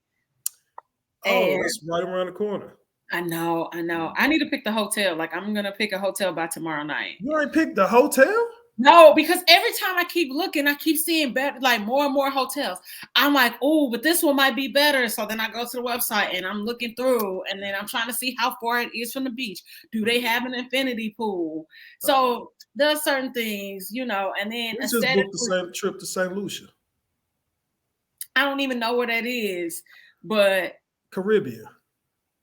B: Oh, that's right around the corner.
A: I know. I need to pick the hotel. Like, I'm going to pick a hotel by tomorrow night.
B: You already picked the hotel?
A: No, because every time I keep looking, I keep seeing better, like more and more hotels. I'm like, oh, but this one might be better. So then I go to the website and I'm looking through, and then I'm trying to see how far it is from the beach. Do they have an infinity pool? So there are certain things, and then
B: we just booked the same trip to St. Lucia.
A: I don't even know where that is, but
B: Caribbean.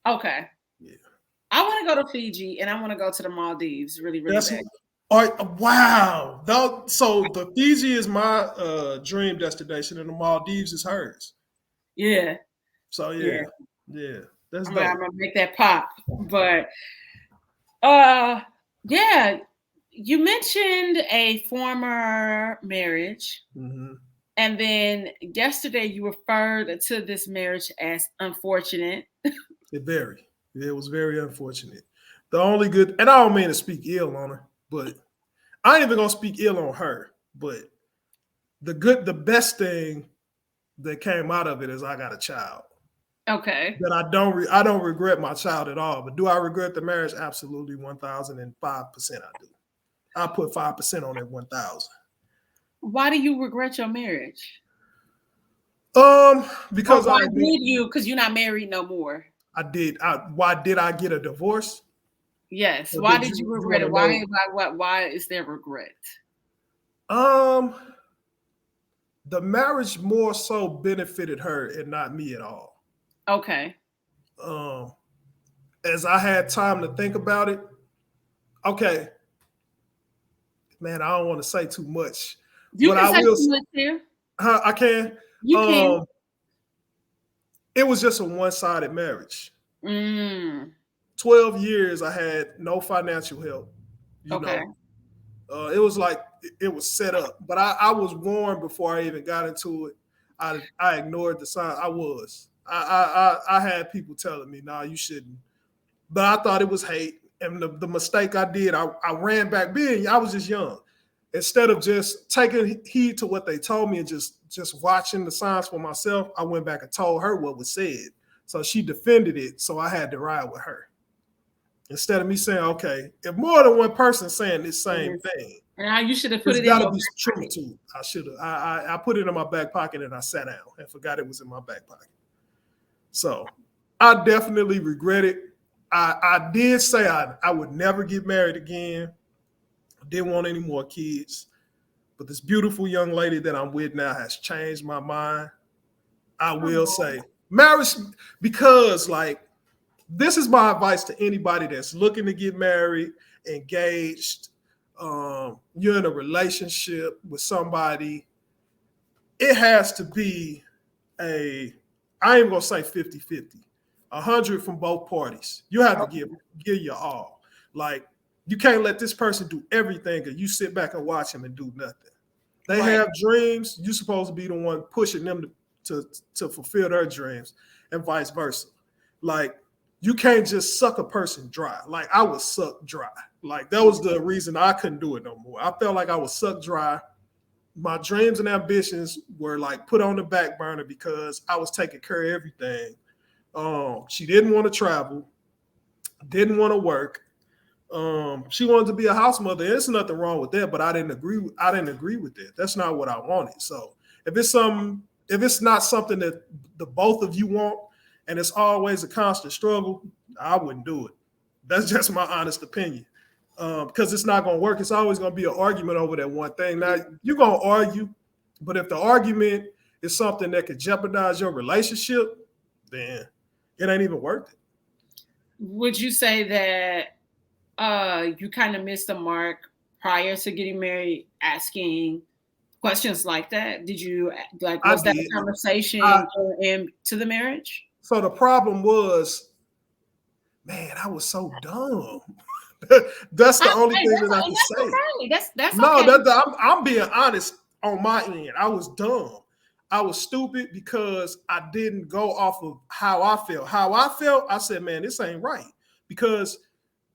A: Okay.
B: Yeah.
A: I want to go to Fiji and I want to go to the Maldives. Really, really bad.
B: Wow. So the Fiji is my dream destination and the Maldives is hers.
A: Yeah.
B: So yeah. That's dope.
A: I'm gonna make that pop. But yeah, you mentioned a former marriage.
B: Mm-hmm.
A: And then yesterday you referred to this marriage as unfortunate.
B: It was very unfortunate. The only good, and I don't mean to speak ill on her, but I ain't even gonna speak ill on her. But the best thing that came out of it is I got a child.
A: Okay.
B: That I don't regret my child at all. But do I regret the marriage? Absolutely, 1,005% I do. I put 5% on that 1,000.
A: Why do you regret your marriage? Or
B: Because
A: why did you? Because you're not married no more.
B: I did. Why did I get a divorce?
A: Yes.
B: Or
A: Why
B: did
A: did you
B: you
A: regret
B: want
A: it?
B: to know?
A: Why is there regret?
B: Um, the marriage more so benefited her and not me at all.
A: Okay.
B: Um, as I had time to think about it, okay, man, I don't want to say too much,
A: You
B: but
A: can
B: I
A: say
B: will.
A: too much here.
B: I can.
A: You can.
B: Um, it was just a one-sided marriage.
A: Mm,
B: 12 years, I had no financial help. You
A: okay.
B: know, it was like it was set up, but I was warned before I even got into it. I ignored the sign. I had people telling me, "Nah, you shouldn't." But I thought it was hate, and the mistake I did, I ran back. I was just young. Instead of just taking heed to what they told me and just watching the signs for myself, I went back and told her what was said. So she defended it. So I had to ride with her instead of me saying, okay, if more than one person saying this same
A: Yes.
B: thing,
A: Now you should have put
B: there's
A: it in
B: got to
A: your
B: be
A: back
B: some truth
A: pocket.
B: to it. I should have. I put it in my back pocket and I sat down and forgot it was in my back pocket. So I definitely regret it. I did say I would never get married again. I didn't want any more kids. But this beautiful young lady that I'm with now has changed my mind. I will
A: Oh,
B: say marriage, because like this is my advice to anybody that's looking to get married, engaged, you're in a relationship with somebody. It has to be I ain't gonna say 50-50, 100 from both parties. You have to give your all. Like, you can't let this person do everything and you sit back and watch them and do nothing. They
A: right.
B: have dreams. You're supposed to be the one pushing them to fulfill their dreams, and vice versa. Like, you can't just suck a person dry. Like, I was sucked dry. Like, that was the reason I couldn't do it no more. I felt like I was sucked dry. My dreams and ambitions were like put on the back burner because I was taking care of everything. She didn't want to travel, didn't want to work. She wanted to be a house mother. There's nothing wrong with that, but I didn't agree. I didn't agree with that. That's not what I wanted. So if it's not something that the both of you want, and it's always a constant struggle, I wouldn't do it. That's just my honest opinion. Because it's not going to work. It's always going to be an argument over that one thing. Now, you're going to argue, but if the argument is something that could jeopardize your relationship, then it ain't even worth it.
A: Would you say that you kind of missed the mark prior to getting married, asking questions like that? Did you like
B: I
A: was that
B: did.
A: a conversation going into the marriage?
B: So the problem was, man, I was so dumb. That's the only
A: Hey,
B: thing that I can
A: that's
B: say.
A: okay. That's
B: No,
A: okay.
B: I'm being honest on my end. I was dumb. I was stupid because I didn't go off of how I felt. How I felt, I said, man, this ain't right. Because,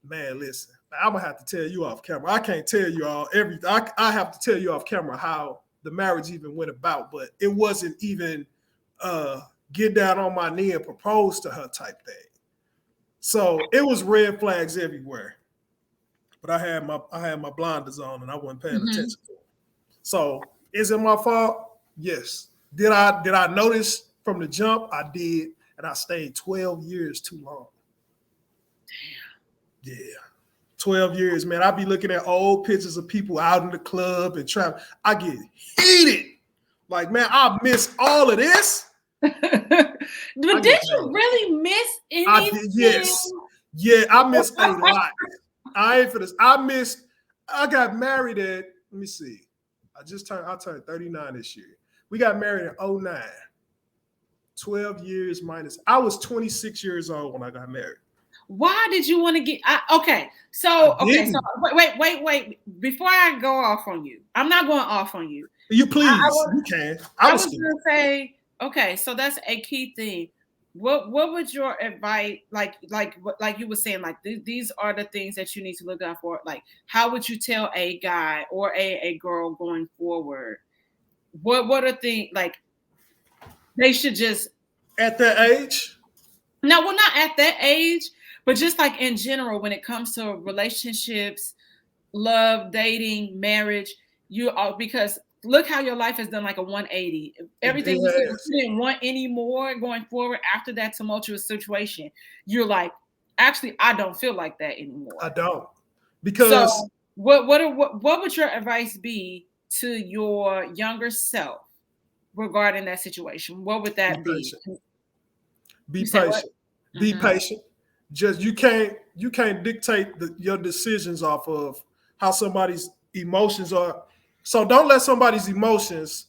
B: man, listen, I'm gonna have to tell you off camera. I can't tell you all everything. I have to tell you off camera how the marriage even went about, but it wasn't even get down on my knee and propose to her type thing. So it was red flags everywhere. But I had my blinders on and I wasn't paying
A: Mm-hmm.
B: attention to it. So is it my fault? Yes. Did I notice from the jump? I did, and I stayed 12 years too long. Yeah. 12 years, man. I be looking at old pictures of people out in the club and travel. I get heated. Like, man, I miss all of this.
A: But did you really miss
B: I did,
A: anything?
B: yes. Yeah, I miss a lot. I ain't for this. I got married at, let me see. I turned 39 this year. We got married in 09. 12 years minus. I was 26 years old when I got married.
A: Why did you want to get okay?
B: I
A: So
B: didn't.
A: wait. Before I go off on you, I'm not going off on you.
B: You
A: I
B: please,
A: was
B: you can.
A: I
B: I was
A: was
B: stupid.
A: gonna say, okay, so that's a key thing. What would your advice like you were saying, like these are the things that you need to look out for? Like, how would you tell a guy or a girl going forward? What are things like they should just
B: At that age,
A: no, well, not at that age, but just like in general, when it comes to relationships, love, dating, marriage, you all because look how your life has done like a 180. Everything you said you didn't want anymore going forward after that tumultuous situation. You're like, actually, I don't feel like that anymore.
B: I don't. Because
A: so what would your advice be to your younger self regarding that situation? What would that be?
B: Be patient. Be patient. Just you can't dictate your decisions off of how somebody's emotions are. So don't let somebody's emotions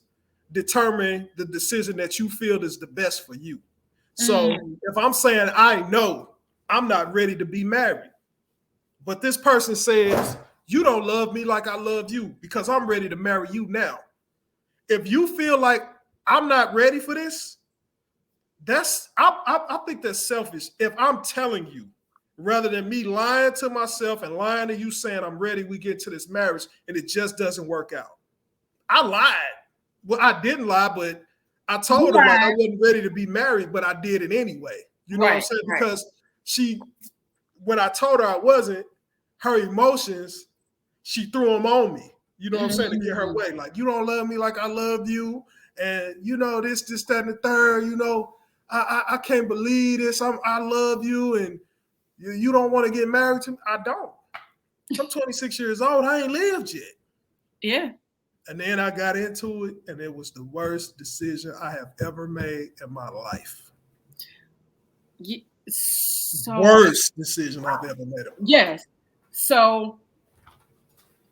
B: determine the decision that you feel is the best for you. So if I'm saying I know I'm not ready to be married, but this person says you don't love me like I love you because I'm ready to marry you now. If you feel like I'm not ready for this, I think that's selfish. If I'm telling you, rather than me lying to myself and lying to you saying I'm ready, we get to this marriage and it just doesn't work out. I lied. Well, I didn't lie, but I told her like I wasn't ready to be married, but I did it anyway. You know what I'm saying? Because when I told her I wasn't, her emotions, she threw them on me. You know what I'm saying? To get her way. Like, you don't love me like I love you. And, you know, this, that, and the third, you know, I can't believe this. I love you. And you don't want to get married to me. I don't. I'm 26 years old. I ain't lived yet.
A: Yeah.
B: And then I got into it, and it was the worst decision I have ever made in my life. Worst decision I've ever made.
A: Yes. So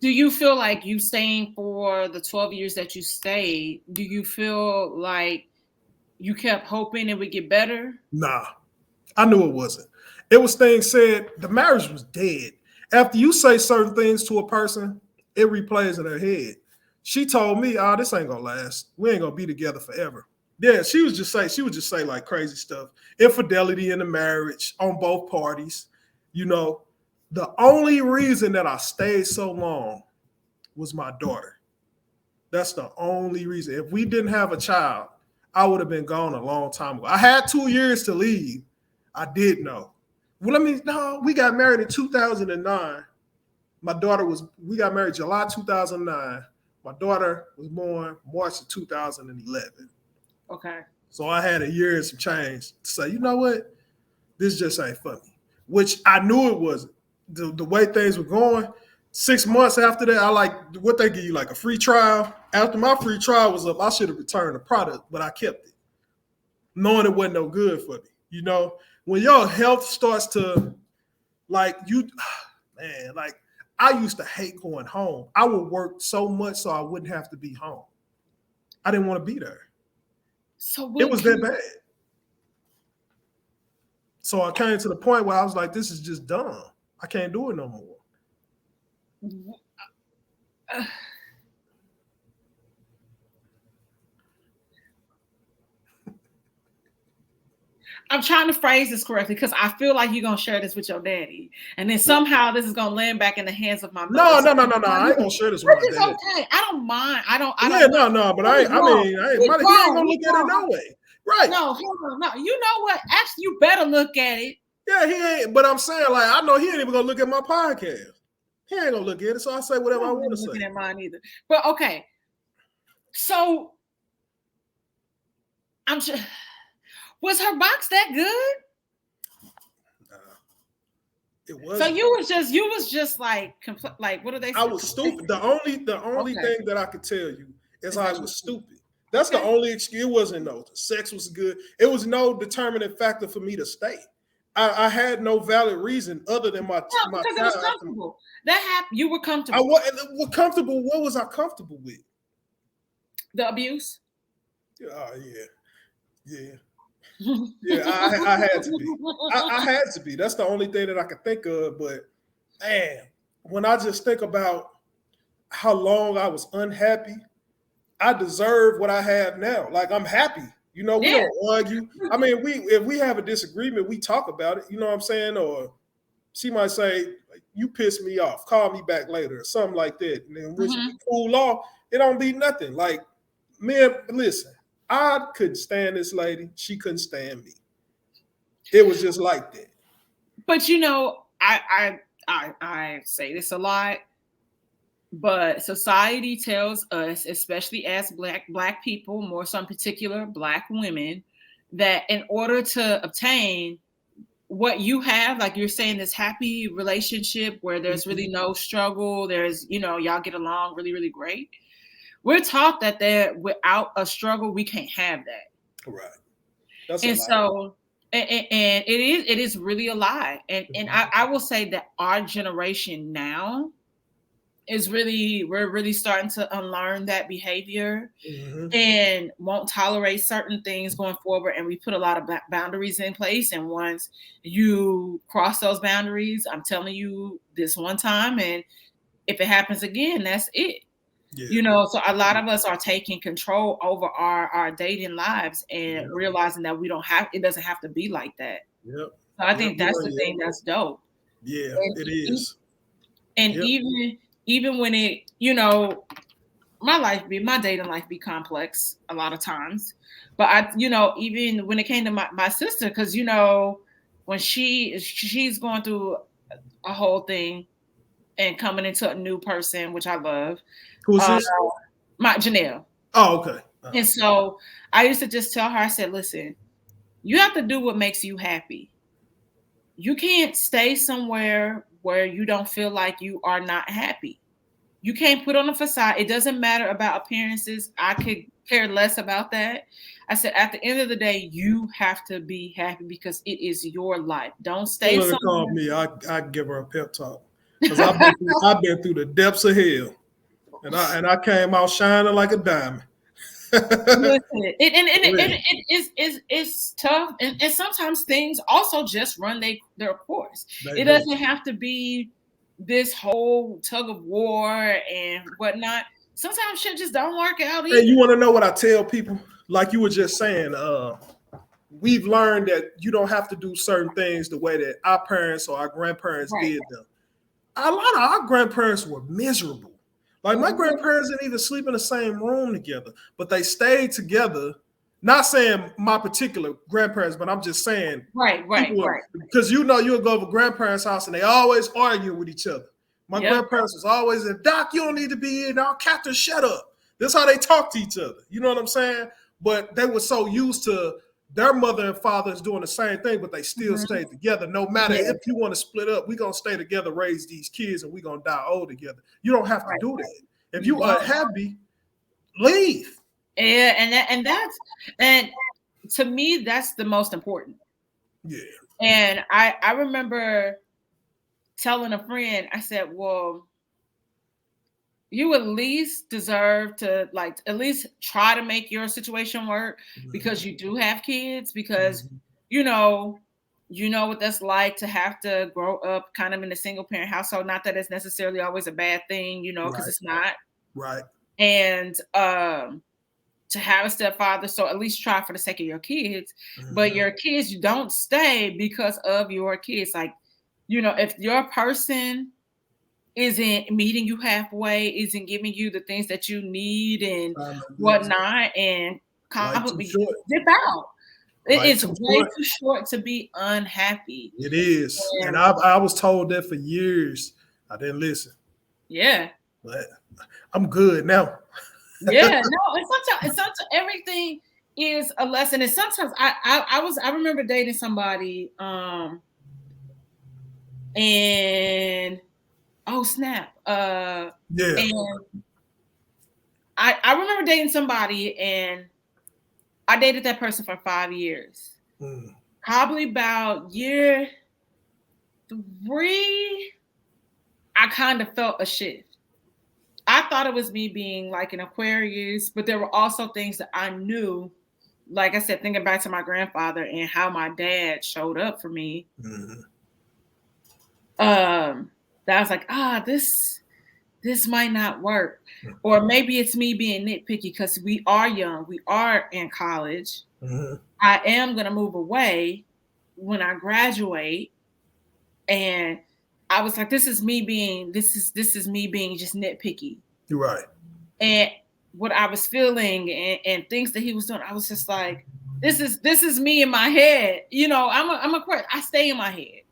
A: do you feel like you staying for the 12 years that you stayed, do you feel like you kept hoping it would get better?
B: Nah, I knew it wasn't. It was things said, the marriage was dead. After you say certain things to a person, it replays in her head. She told me, "Oh, this ain't gonna last. We ain't gonna be together forever." Yeah, she would just say like crazy stuff. Infidelity in the marriage on both parties. You know, the only reason that I stayed so long was my daughter. That's the only reason. If we didn't have a child, I would have been gone a long time ago. I had 2 years to leave. I did know. Well, we got married in 2009. We got married July 2009. My daughter was born March of 2011.
A: Okay.
B: So I had a year and some change to say, you know what? This just ain't for me. Which I knew it wasn't. The way things were going, 6 months after that, what they give you, like a free trial. After my free trial was up, I should have returned the product, but I kept it. Knowing it wasn't no good for me. You know, when your health starts to, I used to hate going home. I would work so much so I wouldn't have to be home. I didn't want to be there. So it was that bad. So I came to the point where I was like, this is just dumb. I can't do it no more.
A: I'm trying to phrase this correctly because I feel like you're going to share this with your daddy. And then somehow this is going to land back in the hands of my mother.
B: No. I ain't going to share this with my daddy.
A: Okay. I don't mind. I don't.
B: But he ain't going to look at it no way. Right.
A: No, hold on. No, you know what? Actually, you better look at it.
B: Yeah, he ain't. But I'm saying, like, I know he ain't even going to look at my podcast. He ain't going to look at it. So I say whatever I want to say.
A: Looking at mine either. But okay. So I'm just... Was her box that good?
B: It was.
A: So you was just like what do they say?
B: I was stupid. The only thing that I could tell you is I was stupid. That's the only excuse. It wasn't no sex was good. It was no determining factor for me to stay. I had no valid reason other than my
A: because it was comfortable. That happened. You were comfortable.
B: I was comfortable. What was I comfortable with?
A: The abuse.
B: Oh yeah. Yeah, I had to be. I had to be. That's the only thing that I could think of. But man, when I just think about how long I was unhappy, I deserve what I have now. Like, I'm happy. You know, we don't argue. I mean, if we have a disagreement, we talk about it. You know what I'm saying? Or she might say, "You pissed me off. Call me back later," or something like that. And then when we cool off, it don't be nothing. Like, man, listen. I couldn't stand this lady. She couldn't stand me. It was just like that.
A: But you know, I say this a lot. But society tells us, especially as black people, more so in particular black women, that in order to obtain what you have, like you're saying, this happy relationship where there's really no struggle, there's, y'all get along really, really great. We're taught that there without a struggle, we can't have that.
B: Right. That's
A: and so and it is really a lie. And I will say that our generation now we're really starting to unlearn that behavior and won't tolerate certain things going forward. And we put a lot of boundaries in place. And once you cross those boundaries, I'm telling you this one time, and if it happens again, that's it. Yeah. So a lot of us are taking control over our dating lives and realizing that it doesn't have to be like that.
B: Yep.
A: So I think that's the thing that's dope.
B: Yeah, it is.
A: And even when it, my dating life be complex a lot of times. But even when it came to my sister, because when she's going through a whole thing and coming into a new person, which I love.
B: Who's this?
A: My Janelle.
B: Oh, okay.
A: And so I used to just tell her, I said, listen, you have to do what makes you happy. You can't stay somewhere where you don't feel like you are not happy. You can't put on a facade. It doesn't matter about appearances. I could care less about that. I said, at the end of the day, you have to be happy because it is your life. Don't stay somewhere.
B: Call me. I give her a pep talk because I've been through the depths of hell, and I came out shining like a diamond.
A: Listen, it's tough, and sometimes things also just run their course. It doesn't have to be this whole tug of war and whatnot. Sometimes shit just don't work out either.
B: Hey, you want to know what I tell people? Like you were just saying, we've learned that you don't have to do certain things the way that our parents or our grandparents did them. A lot of our grandparents were miserable. Like my grandparents didn't even sleep in the same room together, but they stayed together. Not saying my particular grandparents, but I'm just saying,
A: right.
B: Because you'll go to grandparents' house and they always argue with each other. My grandparents was always like, Doc, you don't need to be here now. Captain, shut up. That's how they talk to each other. You know what I'm saying? But they were so used to their mother and fathers doing the same thing, but they still stayed together. No matter if you want to split up, we're going to stay together, raise these kids, and we're going to die old together. You don't have to do that. If you are unhappy, leave.
A: Yeah, and to me, that's the most important.
B: Yeah.
A: And I remember telling a friend, I said, well, you at least deserve to at least try to make your situation work because you do have kids, because you know what that's like to have to grow up kind of in a single parent household. Not that it's necessarily always a bad thing, because it's not.
B: Right.
A: And to have a stepfather, so at least try for the sake of your kids. But your kids, you don't stay because of your kids. Like, if your person isn't meeting you halfway, isn't giving you the things that you need and whatnot, and completely dip out. It is way too short to be unhappy.
B: It is. And I was told that for years. I didn't listen.
A: Yeah.
B: But I'm good now.
A: Yeah, no, and sometimes everything is a lesson. And sometimes I remember dating somebody, and oh snap. And I remember dating somebody, and I dated that person for 5 years. Probably about year 3, I kind of felt a shift. I thought it was me being like an Aquarius, but there were also things that I knew, like I said, thinking back to my grandfather and how my dad showed up for me. That I was like, this might not work. Or maybe it's me being nitpicky because we are young. We are in college. I am going to move away when I graduate. And I was like, this is me being just nitpicky.
B: You're right.
A: And what I was feeling and things that he was doing, I was just like, this is me in my head. I'm a I stay in my head.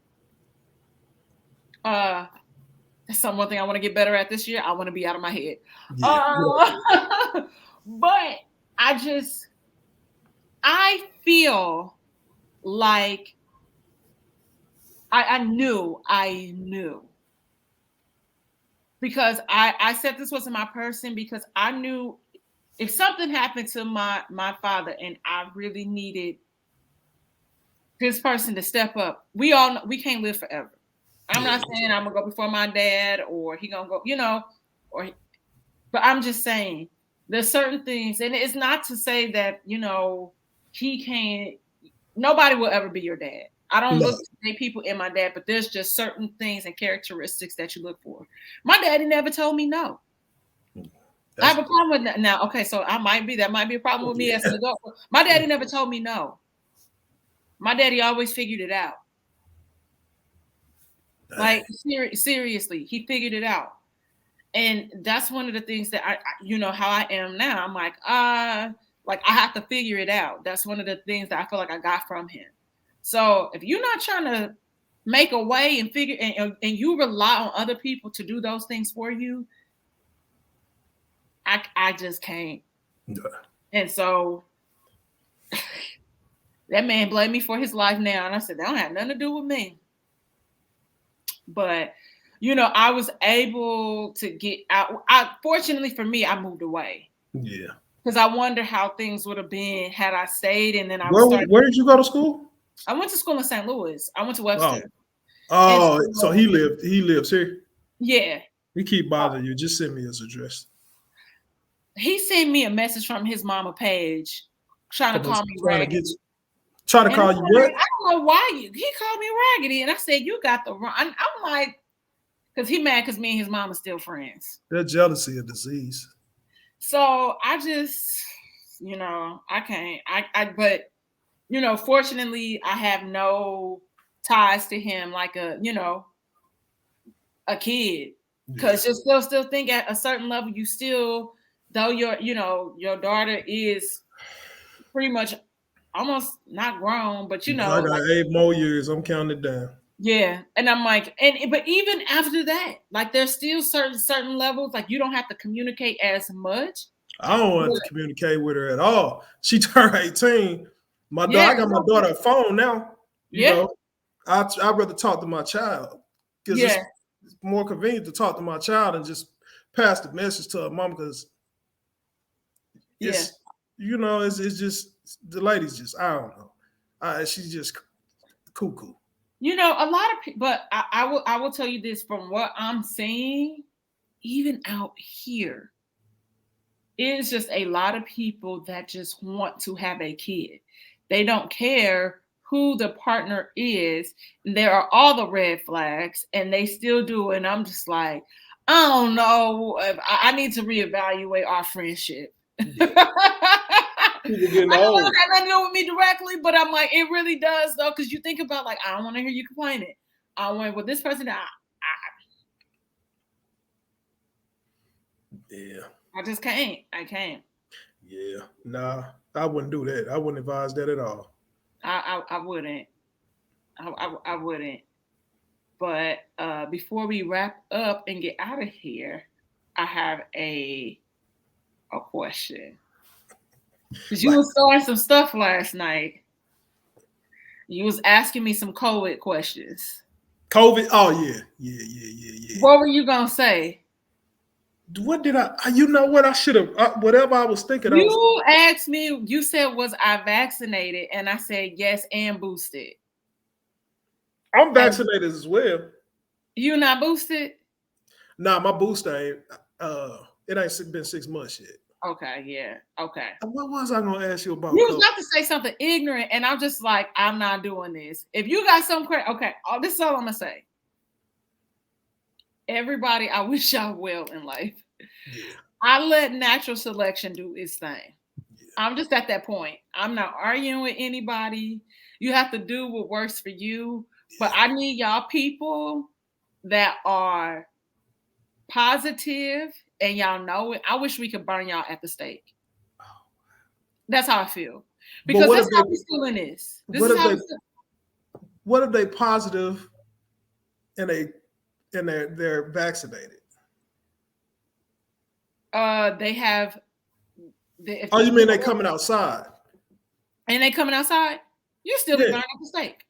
A: Some one thing I want to get better at this year. I want to be out of my head.
B: Yeah.
A: But I feel like I knew because I said this wasn't my person because I knew if something happened to my father and I really needed this person to step up, we all know we can't live forever. I'm not saying I'm gonna go before my dad or he gonna go, but I'm just saying there's certain things, and it's not to say that he can't. Nobody will ever be your dad. I don't look to make people in my dad, but there's just certain things and characteristics that you look for. My daddy never told me no. I have a problem with that now. Okay, so that might be a problem with me as an adult. My daddy never told me no. My daddy always figured it out. Like seriously, he figured it out. And that's one of the things that I how I am now. I'm like, I have to figure it out. That's one of the things that I feel like I got from him. So if you're not trying to make a way and figure, and you rely on other people to do those things for you, I just can't. Yeah. And so that man blamed me for his life now. And I said, that don't have nothing to do with me. But I was able to get out. Fortunately for me, I moved away.
B: Yeah.
A: Because I wonder how things would have been had I stayed. And then
B: Where did you go to school?
A: I went to school in St. Louis. I went to Webster.
B: So he lives here?
A: Yeah.
B: We keep bothering you. Just send me his address.
A: He sent me a message from his mama page trying to call me raggedy.
B: Trying to call you what?
A: I don't know why he called me raggedy. And I said, you got the wrong. I'm like, because he mad because me and his mom are still friends.
B: That jealousy a disease.
A: So I just, I can't. But, fortunately, I have no ties to him like a kid. Because you still think at a certain level, you still, though your daughter is pretty much almost not grown, but
B: I got 8 more years. I'm counting it down.
A: Yeah. And I'm like, but even after that, like there's still certain levels, like you don't have to communicate as much.
B: I don't want to communicate with her at all. She turned 18. I got my daughter a phone now. You know, I'd rather talk to my child because it's more convenient to talk to my child and just pass the message to her mom because it's just the lady's just, I don't know. She's just cuckoo.
A: A lot of people, but I will tell you this from what I'm seeing, even out here, it's just a lot of people that just want to have a kid. They don't care who the partner is. There are all the red flags and they still do. And I'm just like, I don't know. I need to reevaluate our friendship. Yeah. I know it got nothing to do with me directly, but I'm like, it really does though, because you think about like, I don't want to hear you complaining. I want with this person. I just can't. I can't.
B: Yeah, nah, I wouldn't do that. I wouldn't advise that at all.
A: I wouldn't. I wouldn't. But before we wrap up and get out of here, I have a question. Because you was starting some stuff last night. You was asking me some COVID questions.
B: COVID? Oh, yeah.
A: What were you going to say?
B: What did I? You know what? I should have, whatever I was thinking.
A: You asked me, you said, was I vaccinated? And I said, yes, and boosted.
B: I'm vaccinated as well.
A: You not boosted?
B: Nah, my booster ain't, it ain't been 6 months yet.
A: Okay, yeah, okay.
B: What was I going to ask you about?
A: You was about to say something ignorant, and I'm just like, I'm not doing this. If you got some credit, okay, this is all I'm going to say. Everybody, I wish y'all well in life. Yeah. I let natural selection do its thing. Yeah. I'm just at that point. I'm not arguing with anybody. You have to do what works for you. Yeah. But I need y'all people that are positive and y'all know it. I wish we could burn y'all at the stake. That's how I feel. Because that's how we're still in this.
B: What if they positive and they and they're vaccinated.
A: They have.
B: Oh, you mean they coming outside?
A: And they coming outside? You still be buying up the steak.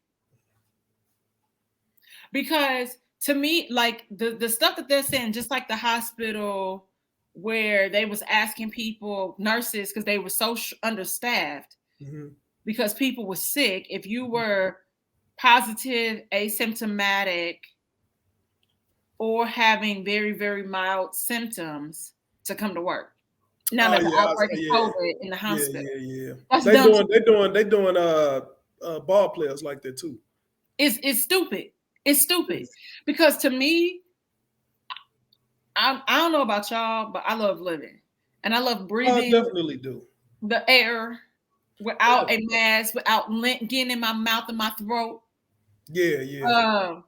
A: Because to me, like the stuff that they're saying, just like the hospital where they was asking people, nurses, because they were so understaffed, because people were sick. If you were positive, asymptomatic, or having very, very mild symptoms, to come to work. Now that the outbreak of COVID in the hospital.
B: Yeah. They doing ball players like that too.
A: It's stupid. It's stupid. Because to me, I don't know about y'all, but I love living. And I love breathing.
B: I definitely do.
A: The air without a mask, without lint getting in my mouth and my throat.
B: Yeah.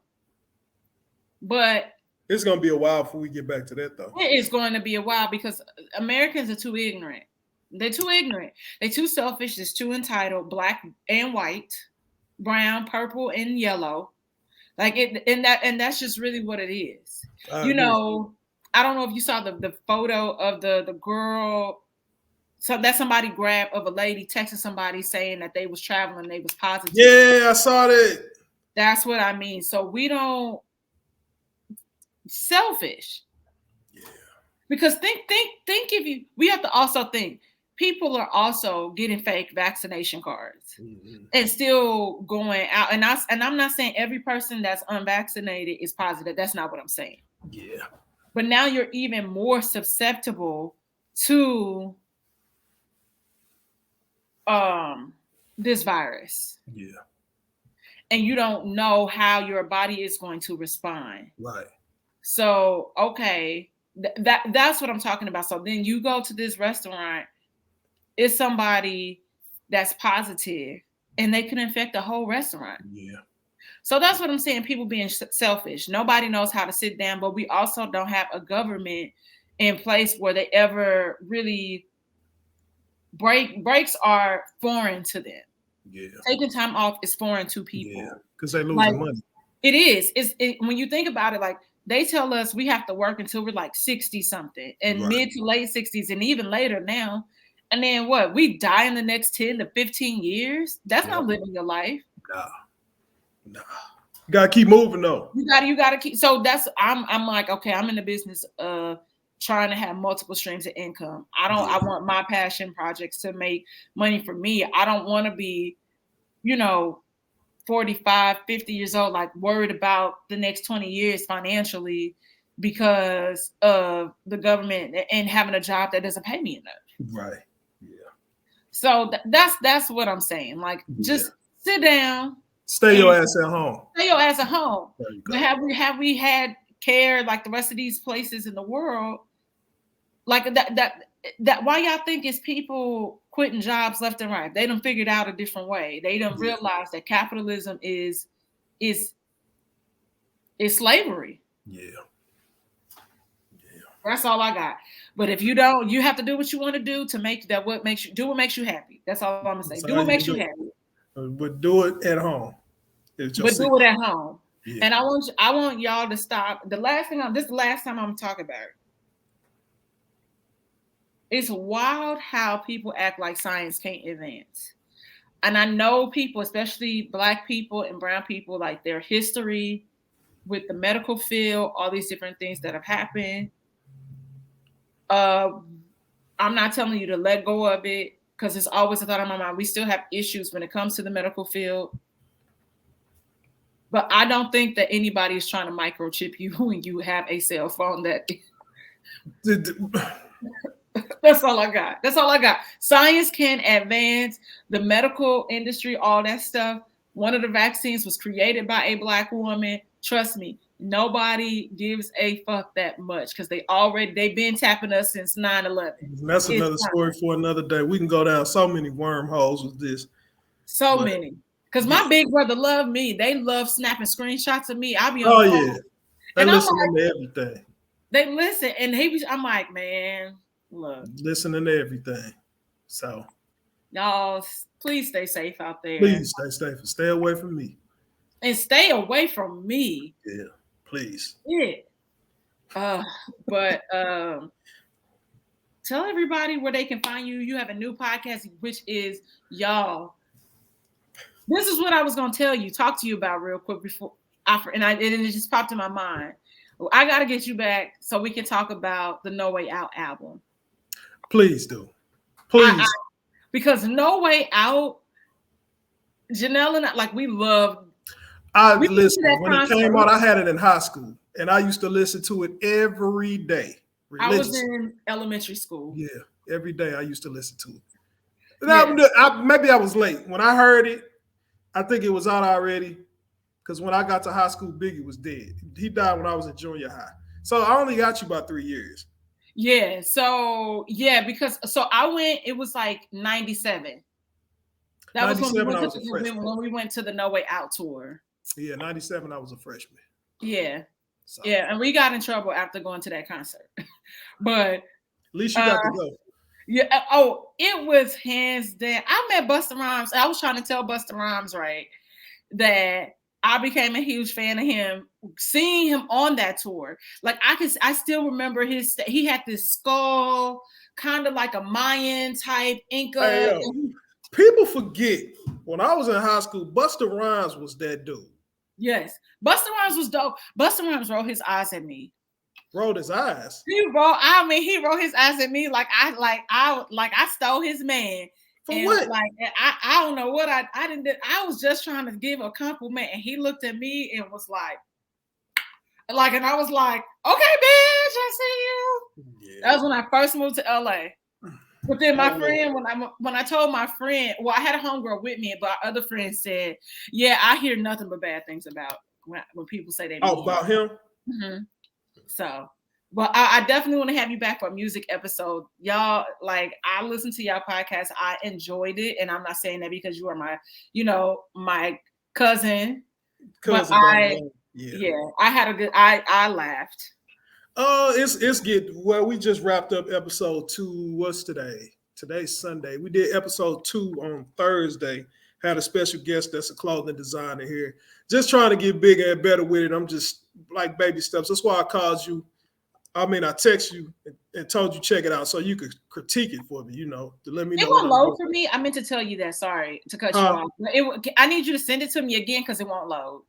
A: But
B: it's going to be a while before we get back to that, though.
A: It is going to be a while because Americans are too ignorant. They're too ignorant. They're too selfish. They're too entitled. Black and white, brown, purple, and yellow. Like it, and that's just really what it is. You know, I don't know if you saw the photo of the girl. So that somebody grabbed of a lady texting somebody saying that they was traveling, they was positive.
B: Yeah, I saw that.
A: That's what I mean. So we don't. Selfish.
B: Yeah.
A: Because think if we have to also think people are also getting fake vaccination cards and still going out. And I'm not saying every person that's unvaccinated is positive. That's not what I'm saying.
B: Yeah.
A: But now you're even more susceptible to this virus.
B: Yeah.
A: And you don't know how your body is going to respond.
B: Right.
A: So, okay, that's what I'm talking about. So then you go to this restaurant, it's somebody that's positive, and they can infect the whole restaurant.
B: Yeah.
A: So that's what I'm saying, people being selfish. Nobody knows how to sit down, but we also don't have a government in place where they ever really breaks are foreign to them.
B: Yeah.
A: Taking time off is foreign to people.
B: Yeah, because they're losing money.
A: It is. When you think about it, like, they tell us we have to work until we're like 60 something and mid to late 60s and even later now. And then what? We die in the next 10 to 15 years? That's not living your life.
B: Nah. You gotta keep moving though.
A: You gotta keep. So that's I'm like, okay, I'm in the business of trying to have multiple streams of income. I want my passion projects to make money for me. I don't want to be, 45, 50 years old, like worried about the next 20 years financially because of the government and having a job that doesn't pay me enough.
B: Right. Yeah.
A: So that's what I'm saying. Like, just sit down.
B: Stay your ass at home.
A: Stay your ass at home. But have we had care like the rest of these places in the world? Like that why y'all think it's people quitting jobs left and right? They done figured out a different way. They done realized that capitalism is slavery.
B: Yeah.
A: That's all I got. But if you don't, you have to do what you want to do to make that what makes you happy. That's all I'm gonna say. Do what makes you happy.
B: But do it at home.
A: Do it at home. Yeah. And I want y'all to stop. This is the last time I'm talking about it. It's wild how people act like science can't advance. And I know people, especially Black people and brown people, like their history with the medical field, all these different things that have happened. I'm not telling you to let go of it because it's always a thought on my mind. We still have issues when it comes to the medical field. But I don't think that anybody is trying to microchip you when you have a cell phone that... That's all I got. Science can advance, the medical industry, all that stuff. One of the vaccines was created by a Black woman. Trust me, nobody gives a fuck that much because they've been tapping us since 9/11.
B: That's another story for another day. We can go down so many wormholes with this.
A: So many. Because my big brother loved me. They love snapping screenshots of me. I'll be on
B: the phone. They listen to everything.
A: They listen, and I'm like, man, look.
B: Listening to everything. So.
A: Y'all, please stay safe out there.
B: Please stay safe and stay away from me.
A: And stay away from me.
B: Yeah. Please.
A: Yeah. But tell everybody where they can find you. You have a new podcast, which is y'all. This is what I was gonna talk to you about real quick before and it just popped in my mind. I gotta get you back so we can talk about the No Way Out album.
B: Please do. Please.
A: Because No Way Out, Janelle and I, like, we love.
B: I listened when it came out. I had it in high school, and I used to listen to it every day.
A: I was in elementary school.
B: Yeah, every day I used to listen to it. Maybe I was late when I heard it. I think it was out already, because when I got to high school, Biggie was dead. He died when I was in junior high. So I only got you about 3 years.
A: Yeah. So I went. It was like 97. That was when we went to the No Way Out tour.
B: Yeah, 97. I was a freshman.
A: Yeah. So. Yeah, and we got in trouble after going to that concert. But
B: at least you got to go.
A: Yeah. Oh, it was hands down. I met Busta Rhymes. I was trying to tell Busta Rhymes, right, that I became a huge fan of him, seeing him on that tour. Like, I still remember he had this skull, kind of like a Mayan type Inca.
B: Hey, people forget, when I was in high school, Busta Rhymes was that dude.
A: Yes. Busta Rhymes was dope. Busta Rhymes rolled his eyes at me.
B: Rolled his eyes?
A: He rolled his eyes at me like I stole his man.
B: For what?
A: Like, I don't know what I didn't do. I was just trying to give a compliment, and he looked at me and was like, and I was like, okay, bitch, I see you. Yeah. That was when I first moved to LA. But then my friend, when I told my friend, well, I had a homegirl with me, but our other friend said, yeah, I hear nothing but bad things about when people say they.
B: Oh, about him?
A: Mm-hmm. So, but I definitely want to have you back for a music episode. Y'all, like, I listened to y'all podcast. I enjoyed it. And I'm not saying that because you are my cousin. But I had a good, I laughed.
B: It's good. Well, we just wrapped up episode 2. What's today? Today's Sunday. We did episode 2 on Thursday. Had a special guest that's a clothing designer here. Just trying to get bigger and better with it. I'm just like baby steps. That's why I called you. I text you and told you check it out so you could critique it for me, to let me know.
A: It won't load for me. I meant to tell you that. Sorry to cut you off. I need you to send it to me again because it won't load.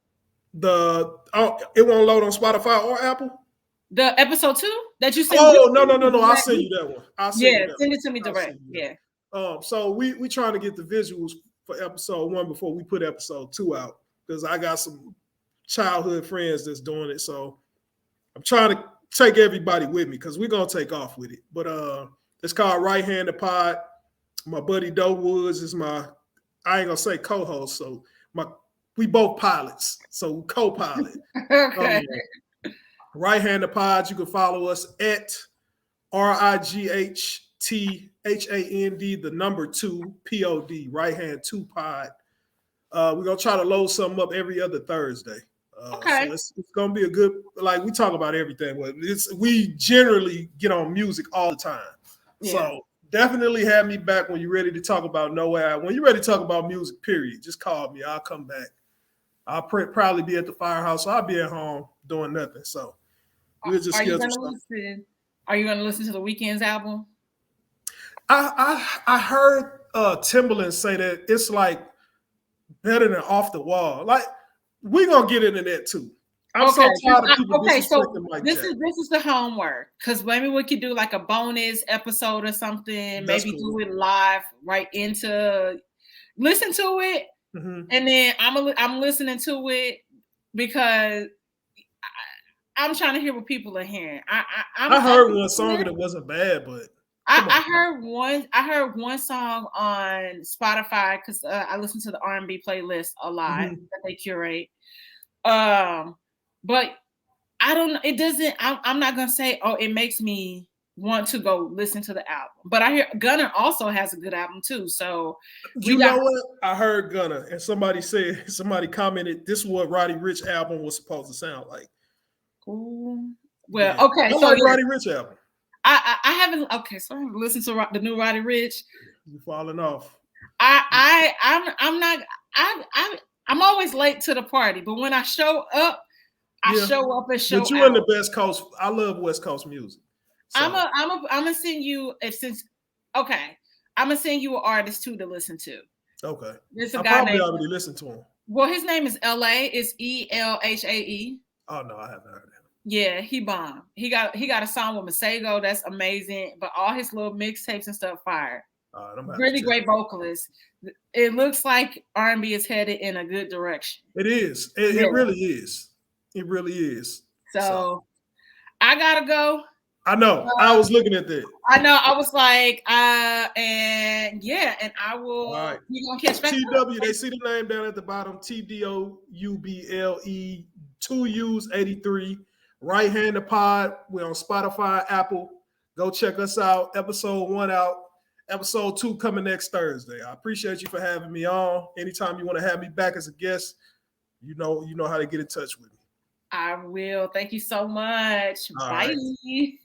B: It won't load on Spotify or Apple?
A: The episode 2 that you sent?
B: Oh, no. I'll send you that one.
A: Send it to me direct. Yeah.
B: So we trying to get the visuals for episode 1 before we put episode 2 out, because I got some childhood friends that's doing it. So I'm trying to take everybody with me because we're going to take off with it. But it's called Right Handed Pod. My buddy Doe Woods is I ain't going to say co-host. So we both pilots. So co-pilot.
A: Okay.
B: Right Handed Pod. You can follow us at RIGHTHAND, the number 2 POD, Right Hand 2 Pod. We're going to try to load something up every other Thursday.
A: Okay.
B: So it's going to be a good, like, we talk about everything, but we generally get on music all the time. Yeah. So definitely have me back when you're ready to talk about No Way Out. When you're ready to talk about music, period, just call me. I'll come back. I'll probably be at the firehouse. So I'll be at home doing nothing. So we'll just schedule stuff.
A: Are you going to listen to the Weeknd's album?
B: I heard Timbaland say that it's like better than Off the Wall. Like, we're gonna get into that too. I'm so tired of people disrespecting Mike Jack.
A: This is the homework, because maybe we could do like a bonus episode or something. Maybe do it live right into listen to it, and then I'm listening to it because I'm trying to hear what people are hearing.
B: I heard one song that wasn't bad, but
A: I heard one song on Spotify because I listen to the R&B playlist a lot that they curate. But I don't know. It doesn't. I'm not gonna say, oh, it makes me want to go listen to the album. But I hear Gunna also has a good album too. So
B: you know what? I heard Gunna, and somebody commented, this is what Roddy Ricch album was supposed to sound like.
A: Ooh. Well, okay.
B: I like Roddy Ricch album.
A: I haven't. Okay, so I haven't listened to the new Roddy Ricch.
B: You're falling off.
A: I'm not. I'm always late to the party, but when I show up, I
B: Yeah.
A: show up and show
B: But you in
A: out.
B: the West Coast. I love West Coast music. So,
A: I'm gonna send you okay. I'm gonna send you an artist too to listen to.
B: okay.
A: There's a
B: I
A: guy
B: probably
A: named,
B: already listened to him.
A: well, his name is LA. It's ELHAE.
B: Oh no, I haven't heard him.
A: Yeah, he bomb. He got a song with Masego that's amazing, but all his little mixtapes and stuff fire. Really great vocalist. It looks like R&B is headed in a good direction.
B: It is. It really is. It really is.
A: So I gotta go.
B: I know. I was looking at that.
A: I know. I was like, and yeah, and I will.
B: All right.
A: You gonna catch back
B: TW? They see the name down at the bottom. TDOUBLE 2U's83. Right Handed Pod. We're on Spotify, Apple. Go check us out. Episode 1 out. Episode 2 coming next Thursday. I appreciate you for having me on. Anytime you want to have me back as a guest, you know how to get in touch with me.
A: I will. Thank you so much.
B: All
A: Bye.
B: Right.